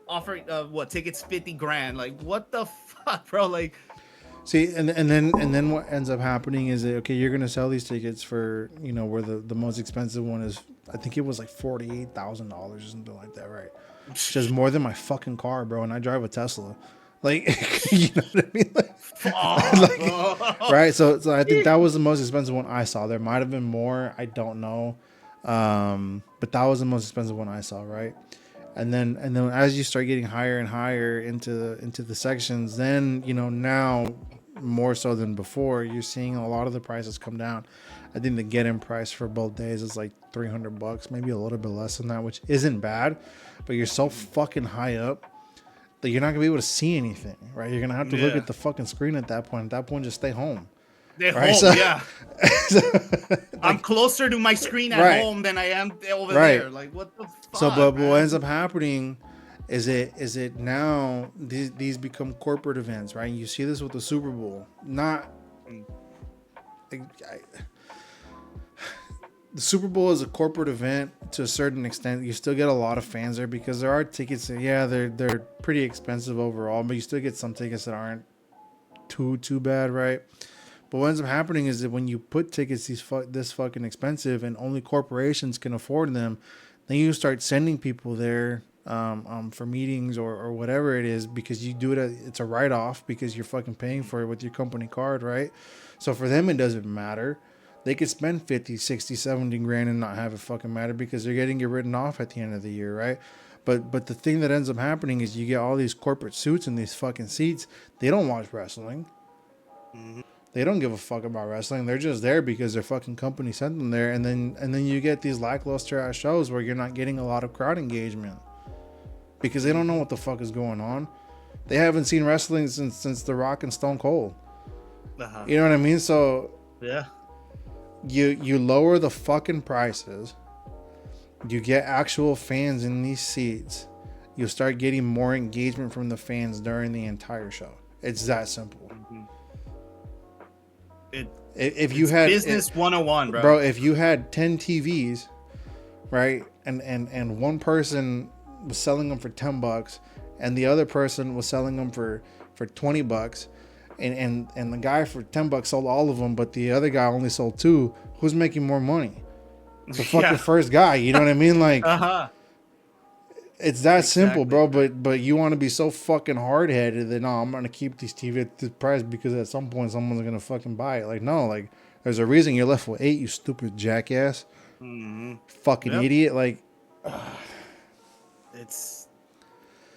Offering tickets 50 grand? Like, what the fuck, bro? Like, see, and then what ends up happening is that, okay, you're gonna sell these tickets for where the most expensive one is, I think it was like $48,000 or something like that, right? Which is more than my fucking car, bro, and I drive a Tesla. Like, you know what I mean? Like, right? So I think that was the most expensive one I saw. There might have been more, I don't know, but that was the most expensive one I saw, right? And then as you start getting higher and higher into the sections, then now more so than before, you're seeing a lot of the prices come down. I think the get-in price for both days is like $300, maybe a little bit less than that, which isn't bad, but you're so fucking high up that you're not gonna be able to see anything, right? You're gonna have to look at the fucking screen at that point. At that point, just stay home. Right? So, yeah. I'm closer to my screen at home than I am over there. Like, what the fuck? So, but what ends up happening is it now these become corporate events, right? You see this with the Super Bowl. The Super Bowl is a corporate event to a certain extent. You still get a lot of fans there because there are tickets that, they're pretty expensive overall, but you still get some tickets that aren't too bad, right? But what ends up happening is that when you put tickets this fucking expensive and only corporations can afford them, then you start sending people there for meetings or whatever it is, because you do it's a write-off because you're fucking paying for it with your company card, right? So for them, it doesn't matter. They could spend 50, 60, 70 grand and not have it fucking matter because they're getting it written off at the end of the year, right? But the thing that ends up happening is you get all these corporate suits in these fucking seats. They don't watch wrestling. Mm-hmm. They don't give a fuck about wrestling. They're just there because their fucking company sent them there. And then you get these lackluster ass shows where you're not getting a lot of crowd engagement because they don't know what the fuck is going on. They haven't seen wrestling since The Rock and Stone Cold. You know what I mean? So yeah, you lower the fucking prices. You get actual fans in these seats. You start getting more engagement from the fans during the entire show. It's that simple. If you had business 101, bro, if you had 10 TVs, right, and one person was selling them for $10, and the other person was selling them for $20, and the guy for $10 sold all of them, but the other guy only sold 2, who's making more money? The fucking first guy, you know what I mean? Like, it's that simple, bro. But you want to be so fucking hard headed that no, I'm gonna keep these TV at this price because at some point someone's gonna fucking buy it. Like, no, like there's a reason you're left with 8, you stupid jackass, fucking idiot. Like, it's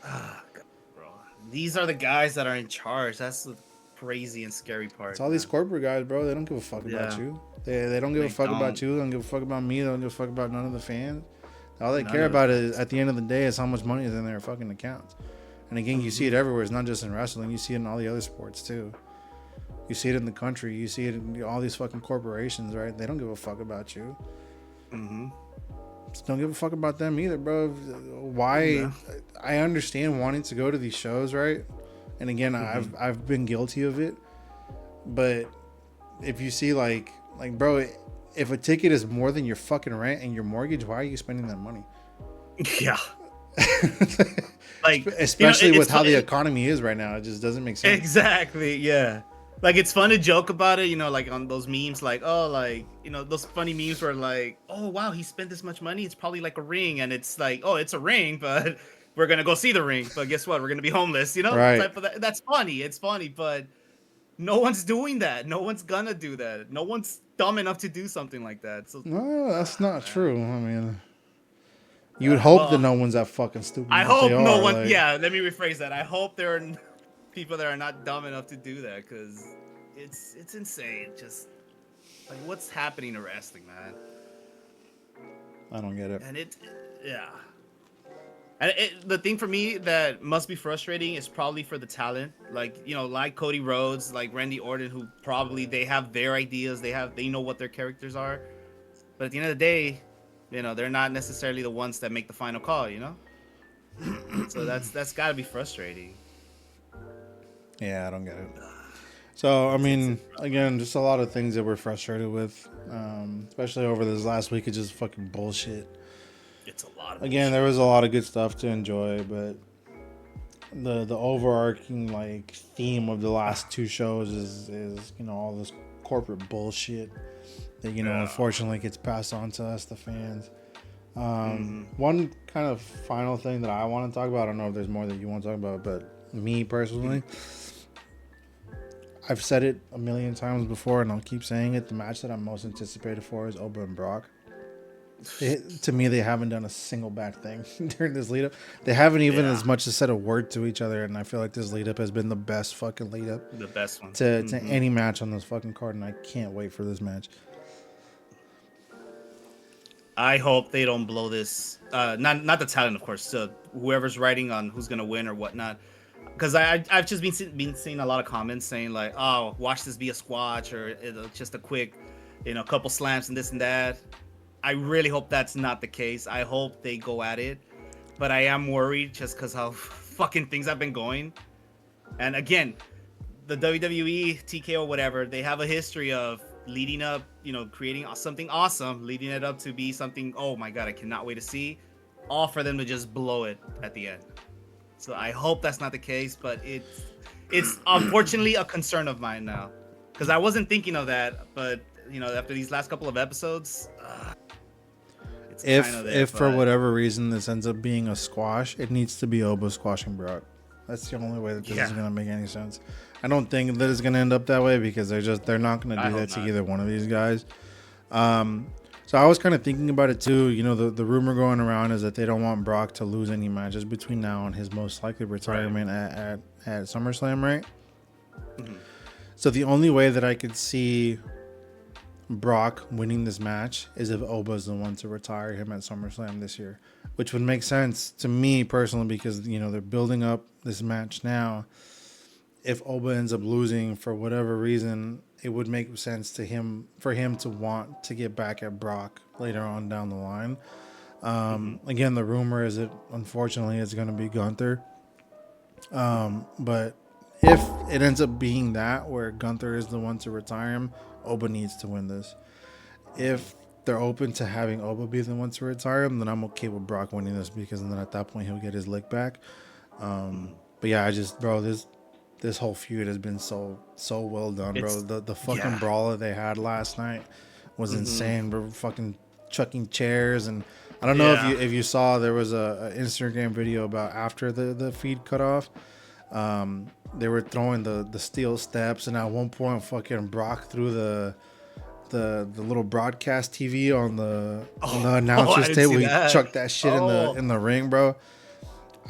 bro. These are the guys that are in charge. That's the crazy and scary part. It's all these corporate guys, bro. They don't give a fuck about you. They don't give a fuck about you. They don't give a fuck about me. They don't give a fuck about none of the fans. All they care about is, at the end of the day, is how much money is in their fucking accounts. And again, you see it everywhere. It's not just in wrestling. You see it in all the other sports too. You see it in the country. You see it in all these fucking corporations, right? They don't give a fuck about you. Just don't give a fuck about them either, bro. Why? Yeah. I understand wanting to go to these shows, right? And again, I've been guilty of it. But if you see like bro, if a ticket is more than your fucking rent and your mortgage, why are you spending that money? Yeah. Like, especially with how the economy is right now, it just doesn't make sense. Exactly. Yeah. Like, it's fun to joke about it, like on those memes, like, oh, like, those funny memes where like, oh wow, he spent this much money, it's probably like a ring, and it's like, oh, it's a ring, but we're gonna go see the ring, but guess what, we're gonna be homeless, right. Type of that's funny. It's funny, but no one's doing that. No one's gonna do that. No one's dumb enough to do something like that. So no, that's not true. I mean, you would hope that no one's that fucking stupid. I hope no one. Like... Yeah, let me rephrase that. I hope there are people that are not dumb enough to do that, because it's insane. Just like, what's happening to wrestling, man? I don't get it. And yeah. And the thing for me that must be frustrating is probably for the talent, like like Cody Rhodes, like Randy Orton, who probably they have their ideas, they know what their characters are, but at the end of the day, they're not necessarily the ones that make the final call, So that's got to be frustrating. Yeah, I don't get it. So I mean, again, just a lot of things that we're frustrated with, especially over this last week. It's just fucking bullshit. It's a lot of again bullshit. There was a lot of good stuff to enjoy, but the overarching like theme of the last 2 shows is all this corporate bullshit that unfortunately gets passed on to us, the fans. One kind of final thing that I want to talk about, I don't know if there's more that you want to talk about, but me personally, I've said it a million times before and I'll keep saying it, the match that I'm most anticipated for is Oba and Brock. To me, they haven't done a single bad thing during this lead up. They haven't even as much as said a word to each other, and I feel like this lead up has been the best fucking lead up. The best one. To any match on this fucking card, and I can't wait for this match. I hope they don't blow this. Not the talent, of course. Whoever's writing on who's gonna win or whatnot. Because I've just been seeing a lot of comments saying like, oh, watch this be a squash, or just a quick, couple slams and this and that. I really hope that's not the case. I hope they go at it, but I am worried just because how fucking things have been going. And again, the WWE, TKO, whatever, they have a history of leading up, creating something awesome, leading it up to be something, oh my god, I cannot wait to see, all for them to just blow it at the end. So I hope that's not the case, but it's unfortunately a concern of mine now, because I wasn't thinking of that, but after these last couple of episodes, it's if for whatever reason this ends up being a squash, it needs to be Oba squashing Brock. That's the only way that this is going to make any sense. I don't think that it's going to end up that way, because they're not going to do that to either one of these guys. So I was kind of thinking about it too. The rumor going around is that they don't want Brock to lose any matches between now and his most likely retirement at SummerSlam, right? So the only way that I could see Brock winning this match is if Oba's the one to retire him at SummerSlam this year, which would make sense to me personally because they're building up this match now. If Oba ends up losing for whatever reason, it would make sense for him to want to get back at Brock later on down the line. Again, the rumor is that unfortunately it's going to be Gunther. But if it ends up being that where Gunther is the one to retire him, Oba needs to win this. If they're open to having Oba be the one to retire him, then I'm okay with Brock winning this because then at that point he'll get his lick back. But yeah, this whole feud has been so well done, bro. The fucking brawl that they had last night was insane. We're fucking chucking chairs, and I don't know if you saw, there was a Instagram video about after the feed cut off. They were throwing the steel steps, and at one point, fucking Brock threw the little broadcast TV on the announcer's table. He chucked that shit in the ring, bro.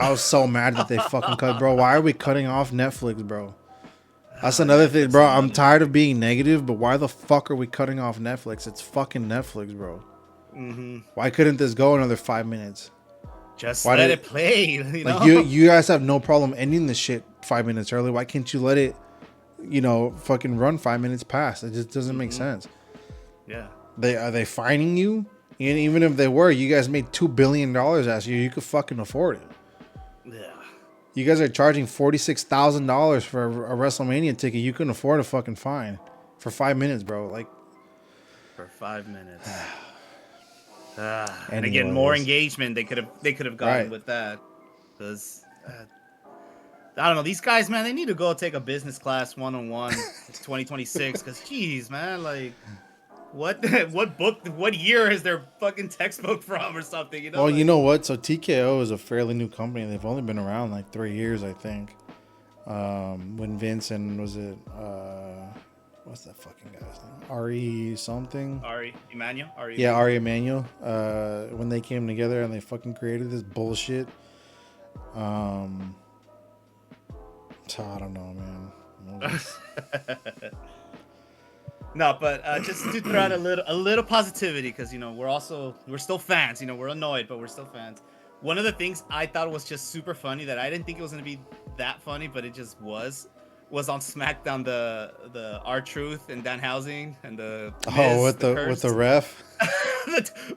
I was so mad that they fucking cut, bro. Why are we cutting off Netflix, bro? That's another thing, bro. I'm tired of being negative, but why the fuck are we cutting off Netflix? It's fucking Netflix, bro. Why couldn't this go another 5 minutes? Just let it play. You guys have no problem ending the shit 5 minutes early. Why can't you let it, fucking run 5 minutes past? It just doesn't make sense. Yeah. Are they fining you? And even if they were, you guys made $2 billion last year. You could fucking afford it. Yeah. You guys are charging $46,000 for a WrestleMania ticket. You couldn't afford a fucking fine for 5 minutes, bro. For 5 minutes. And again, more engagement they could have gotten with that, because I don't know, these guys, man, they need to go take a business class 101 2026, because geez, man, like what year is their fucking textbook from or something, Well, you know what, so TKO is a fairly new company. They've only been around like 3 years, I think. When Vince and what's that fucking guy's name? Ari something? Ari Emanuel? Ari Emanuel. When they came together and they fucking created this bullshit. So I don't know, man. No, but just to throw out a little positivity, because we're still fans. We're annoyed, but we're still fans. One of the things I thought was just super funny, that I didn't think it was gonna be that funny, but it just was on SmackDown, the R-Truth and Danhausen and the Miz, with the ref.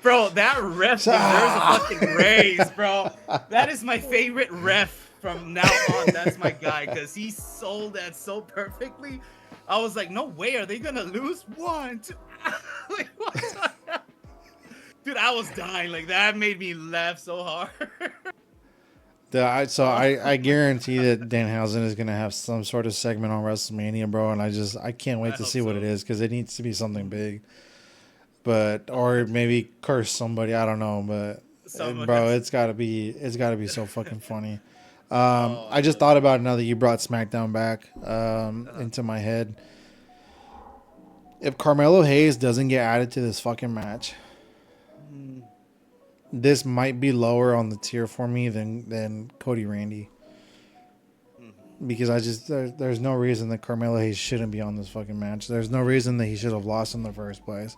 Bro, that ref deserves a fucking raise, bro. That is my favorite ref from now on. That's my guy, because he sold that so perfectly. I was like, no way, are they gonna lose? 1, 2. Like, what the hell? Dude, I was dying. Like, that made me laugh so hard. I guarantee that Danhausen is gonna have some sort of segment on WrestleMania, bro, and I can't wait to see what it is, because it needs to be something big. Or maybe curse somebody, I don't know, but bro, it's gotta be so fucking funny. I just thought about it now that you brought SmackDown back into my head. If Carmelo Hayes doesn't get added to this fucking match, this might be lower on the tier for me than Cody Randy. Because there's no reason that Carmelo Hayes shouldn't be on this fucking match. There's no reason that he should have lost in the first place.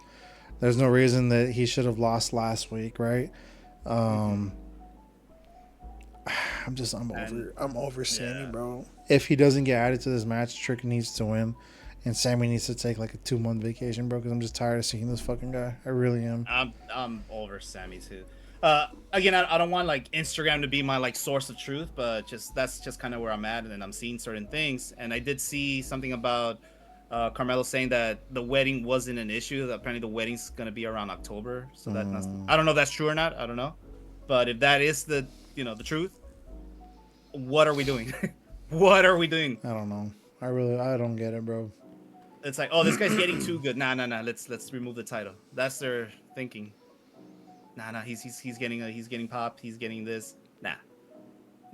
There's no reason that he should have lost last week, right? I'm over Sammy, bro. If he doesn't get added to this match, Trick needs to win, and Sammy needs to take like a 2-month vacation, bro, because I'm just tired of seeing this fucking guy. I really am. I'm over Sammy too. Again, I don't want like Instagram to be my like source of truth, but that's just kind of where I'm at, and then I'm seeing certain things. And I did see something about Carmelo saying that the wedding wasn't an issue. That apparently the wedding's gonna be around October, so I don't know if that's true or not. I don't know, but if that is the truth, what are we doing? What are we doing? I don't know. I don't get it, bro. It's like, oh, this guy's getting too good. Nah. Let's remove the title. That's their thinking. Nah. He's getting popped. He's getting this. Nah,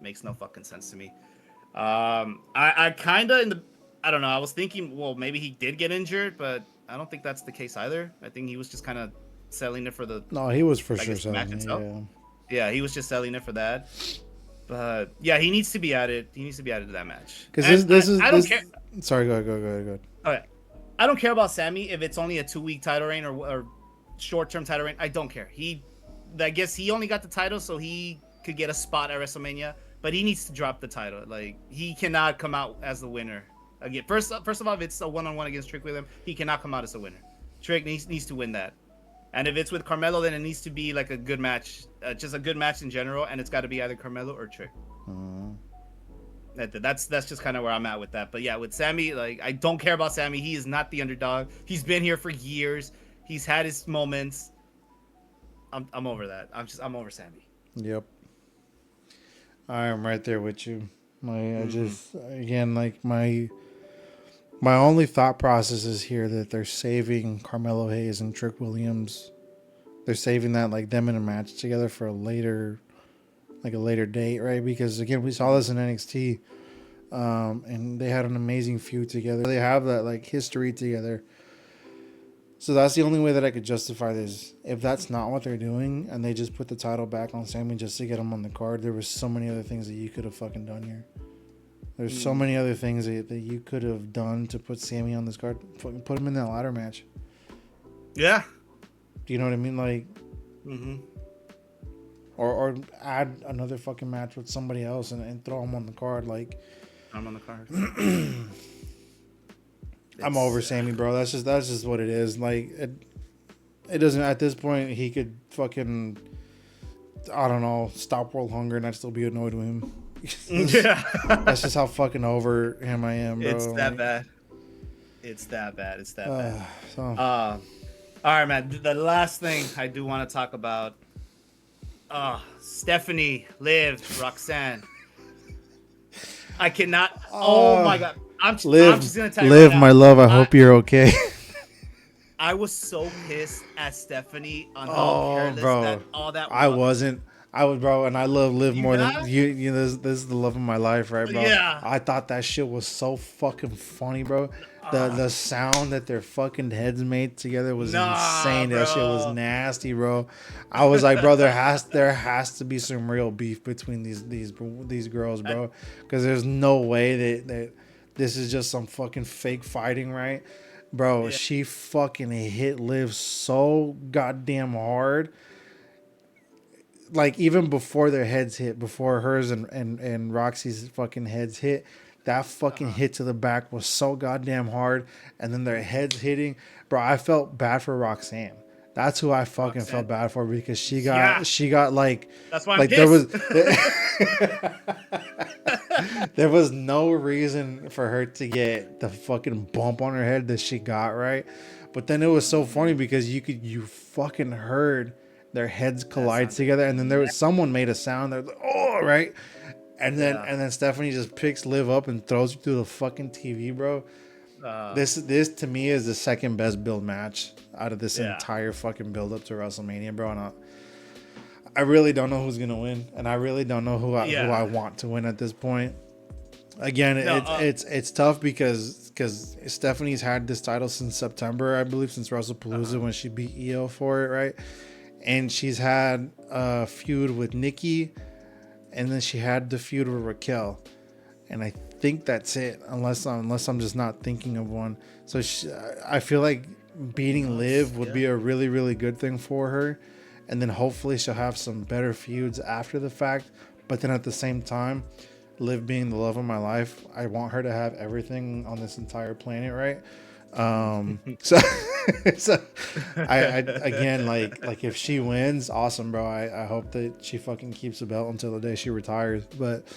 makes no fucking sense to me. I kind of I don't know. I was thinking, well, maybe he did get injured, but I don't think that's the case either. I think he was just kind of selling it for the. No, he was for sure selling it. Yeah, he was just selling it for that. But yeah, he needs to be added. He needs to be added to that match. Because I don't care. Sorry, go ahead. Okay. I don't care about Sammy if it's only a 2-week title reign or short-term title reign. I don't care. I guess he only got the title so he could get a spot at WrestleMania, but he needs to drop the title. Like he cannot come out as the winner again. First of all, if it's a one-on-one against Trick William, he cannot come out as a winner. Trick needs to win that. And if it's with Carmelo, then it needs to be like a good match, just a good match in general, and it's got to be either Carmelo or Trick. That's just kind of where I'm at with that. But yeah, with Sammy, like I don't care about Sammy. He is not the underdog. He's been here for years. He's had his moments. I'm over that. I'm over Sammy. Yep. I am right there with you. I just again like my only thought process is here that they're saving Carmelo Hayes and Trick Williams. They're saving that like them in a match together for a later date, right? Because again, we saw this in NXT, and they had an amazing feud together. They have that like history together. So that's the only way that I could justify this. If that's not what they're doing, and they just put the title back on Sammy just to get him on the card, there was so many other things that you could have fucking done here. There's so many other things that you could have done to put Sammy on this card. Fucking put him in that ladder match. Yeah. Do you know what I mean? Like, or add another fucking match with somebody else and throw him on the card. Like, I'm on the card. I'm over Sammy, bro. That's just what it is. Like, it doesn't. At this point, he could fucking, I don't know, stop world hunger, and I'd still be annoyed with him. Yeah, that's just how fucking over him I am, bro. It's that bad. It's that bad. So. All right, man. The last thing I do want to talk about. Stephanie, Liv, Roxanne. I cannot. Oh my god. I'm just gonna tell you. Liv, right my love. I hope you're okay. I was so pissed at Stephanie on how careless bro. all that was. I wasn't. I was, bro, and I love Liv more than you. You know, this is the love of my life, right, bro? Yeah. I thought that shit was so fucking funny, bro. The sound that their fucking heads made together was insane. Bro. That shit was nasty, bro. I was like, bro, there has to be some real beef between these girls, bro, because there's no way that this is just some fucking fake fighting, right? Bro, she fucking hit Liv so goddamn hard. Like, even before their heads hit, before hers and Roxy's fucking heads hit, that fucking hit to the back was so goddamn hard. And then their heads hitting. Bro, I felt bad for Roxanne. That's who I fucking felt bad for, because she got like, that's why I'm like pissed. there was no reason for her to get the fucking bump on her head that she got, right? But then it was so funny because you fucking heard their heads collide together, and then there was someone made a sound. They're like, oh, right, and then Stephanie just picks Liv up and throws her through the fucking TV, bro. This to me is the second best build match out of this entire fucking build up to WrestleMania, bro. And I really don't know who's gonna win, and I really don't know who I want to win at this point. Again, it's tough because Stephanie's had this title since September, I believe, since WrestlePalooza when she beat Io for it, right? And she's had a feud with Nikki, and then she had the feud with Raquel, and I think that's it, unless I'm just not thinking of one. So I feel like beating Liv would be a really, really good thing for her, and then hopefully she'll have some better feuds after the fact. But then at the same time, Liv being the love of my life, I want her to have everything on this entire planet, right? So I again, like if she wins, awesome, bro. I hope that she fucking keeps the belt until the day she retires. But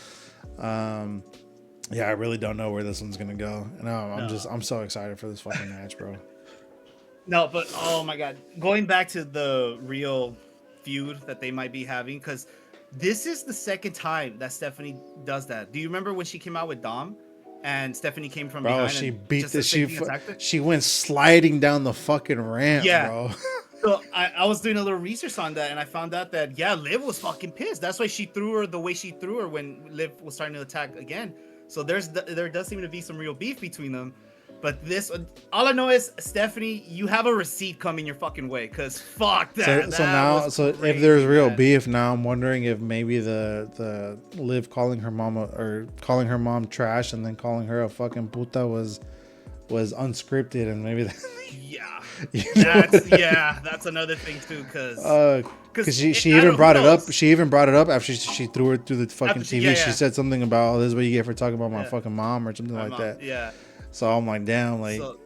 yeah, I really don't know where this one's gonna go, and I'm so excited for this fucking match, bro. No, but oh my god, going back to the real feud that they might be having, because this is the second time that Stephanie does that. Do you remember when she came out with Dom? And Stephanie came from behind. She beat she went sliding down the fucking ramp, bro. So I was doing a little research on that, and I found out that Liv was fucking pissed. That's why she threw her the way she threw her when Liv was starting to attack again. So there does seem to be some real beef between them. But all I know is, Stephanie, you have a receipt coming your fucking way, because fuck that. So if there's real beef, now I'm wondering if maybe the Liv calling her mom trash and then calling her a fucking puta was was unscripted, and maybe that, Yeah, you know, that's another thing too, because she I don't even know who brought it up. knows She even brought it up after she threw it through the fucking after TV. She said something about, "Oh, this is what you get for talking about my yeah, fucking mom," or something my like mom, that. yeah. So I'm like, damn, like So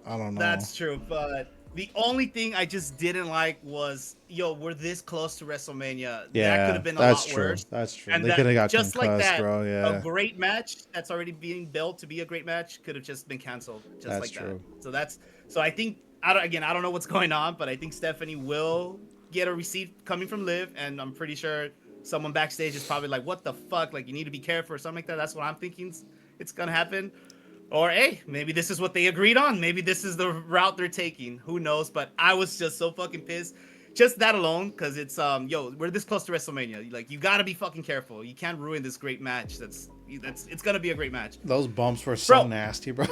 I don't know. that's true, but the only thing I just didn't like was, yo, we're this close to WrestleMania. That could Yeah, have been a that's lot true. worse. That's true. And They could that have got just like concussed, that, bro. a Yeah, great match that's already being built to be a great match could have just been canceled, just that's like that. true. So I think I don't know what's going on, but I think Stephanie will get a receipt coming from Liv, and I'm pretty sure someone backstage is probably like, "What the fuck? Like, you need to be careful or something like that." That's what I'm thinking it's gonna happen. Or hey, maybe this is what they agreed on. Maybe this is the route they're taking. Who knows? But I was just so fucking pissed. Just that alone, because it's yo, we're this close to WrestleMania. Like, you gotta be fucking careful. You can't ruin this great match. That's it's gonna be a great match. Those bumps were so Bro, nasty, bro.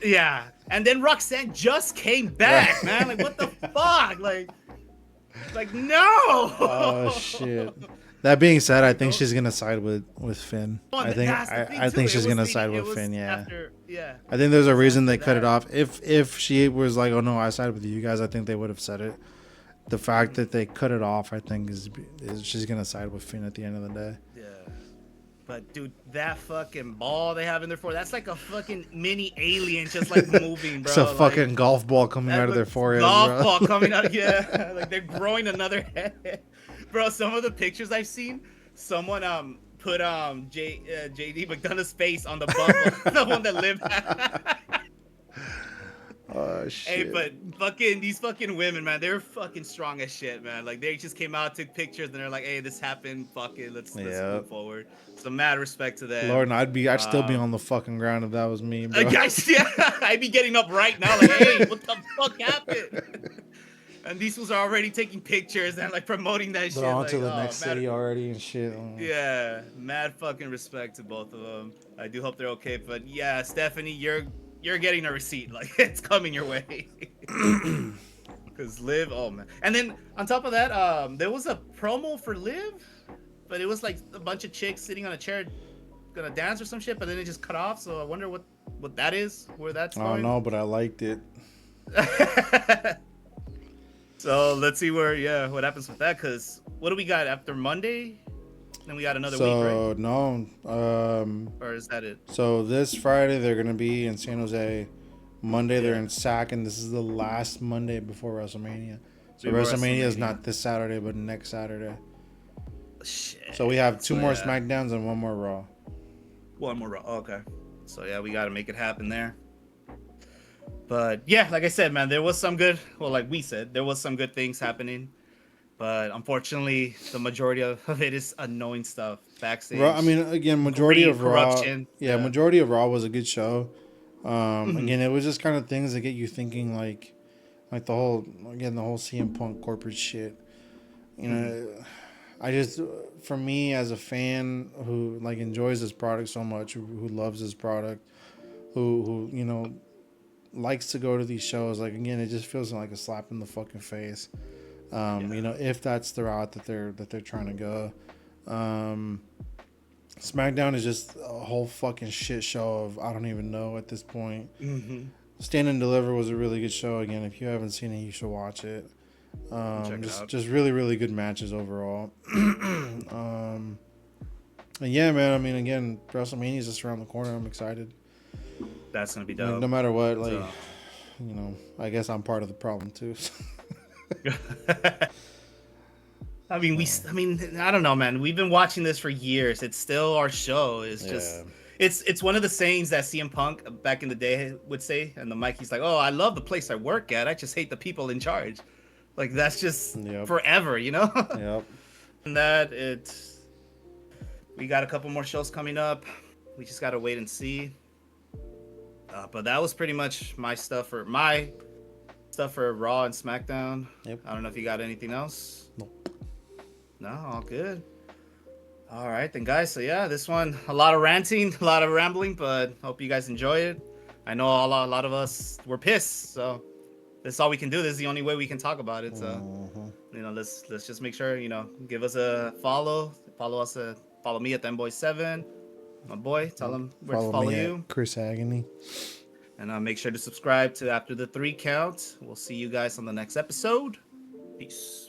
yeah. And then Roxanne just came Right. back, man. Like, what the fuck? Like Oh no. shit. That being said, I You think know? she's gonna side with Finn. Oh, and I think that's the thing I too. think It she's was gonna leading. side It with was Finn. Yeah. after. Yeah. I think there's It a was reason after they cut it that. off. If she was like, "Oh no, I side with you guys," I think they would have said it. The fact that they cut it off, I think, is she's gonna side with Finn at the end of the day. Yeah. But dude, that fucking ball they have in their forehead, that's like a fucking mini alien just like moving, bro. It's a Like fucking golf ball coming that out of their looks foreheads, golf bro. ball coming out. Yeah. Like they're growing another head. Bro, some of the pictures I've seen, someone put JD McDonough's face on the bump of the one that lived. Oh Hey, shit. but fucking these fucking women, man, they're fucking strong as shit, man. Like they just came out, took pictures, and they're like, "Hey, this happened. Fuck it, let's Yeah. move forward." So mad respect to them. Lord, I'd still be on Um, the fucking ground if that was me, bro. guys, yeah, I'd be getting up right now, like, "Hey, what the fuck happened?" And these fools are already taking pictures and like promoting that They're shit. on to Like, the oh, next mad, city already and shit. yeah, mad fucking respect to both of them. I do hope they're okay, but yeah, Stephanie, you're getting a receipt. Like it's coming your way. Because Liv, oh man. And then on top of that, there was a promo for Liv, but it was like a bunch of chicks sitting on a chair gonna dance or some shit, but then it just cut off. So I wonder what that is, where that's I don't going. know, but I liked it. So let's see what happens with that. Because what do we got after Monday? Then we got another week, right? So no, Or is that it? so this Friday they're gonna be in San Jose. Monday they're Yeah. in Sac, and this is the last Monday before WrestleMania. So Before WrestleMania is WrestleMania. not this Saturday, but next Saturday. Shit. So we have two more yeah. SmackDowns and one more Raw. One more Raw. Okay. So yeah, we got to make it happen there. But yeah, like I said, man, there was some good. Well, like we said, there was some good things happening. But unfortunately, the majority of it is annoying stuff backstage. Raw, I mean, again, majority Greed, of Raw. corruption. Yeah, majority of Raw was a good show. Mhm. Again, it was just kind of things that get you thinking, like the whole CM Punk corporate shit. You know, I just, for me as a fan who like enjoys this product so much, who loves this product, who likes to go to these shows, like again, it just feels like a slap in the fucking face. If that's the route that they're trying to go. SmackDown is just a whole fucking shit show of I don't even know at this point. Stand and Deliver was a really good show. Again, if you haven't seen it, you should watch it. Check it out. Just really, really good matches overall. And yeah, man. I mean, again, WrestleMania is just around the corner. I'm excited. That's gonna be Like, dope. no matter what, like I guess I'm part of the problem too. I mean, I don't know, man. We've been watching this for years. It's still our show. It's just, it's one of the sayings that CM Punk back in the day would say. And the mic, he's like, "Oh, I love the place I work at. I just hate the people in charge." Like that's just forever, you know. Yep. And that we got a couple more shows coming up. We just gotta wait and see. But that was pretty much my stuff for Raw and SmackDown. Yep. I don't know if you got anything else. Nope. No, all good. All right, then, guys. So yeah, this one, a lot of ranting, a lot of rambling, but hope you guys enjoy it. I know a lot of us were pissed, so this is all we can do. This is the only way we can talk about it. So let's just make sure give us a follow us, follow me at ThenBoy7. My boy, tell him where to follow me you. at Chris Agony. And make sure to subscribe to After the Three Count. We'll see you guys on the next episode. Peace.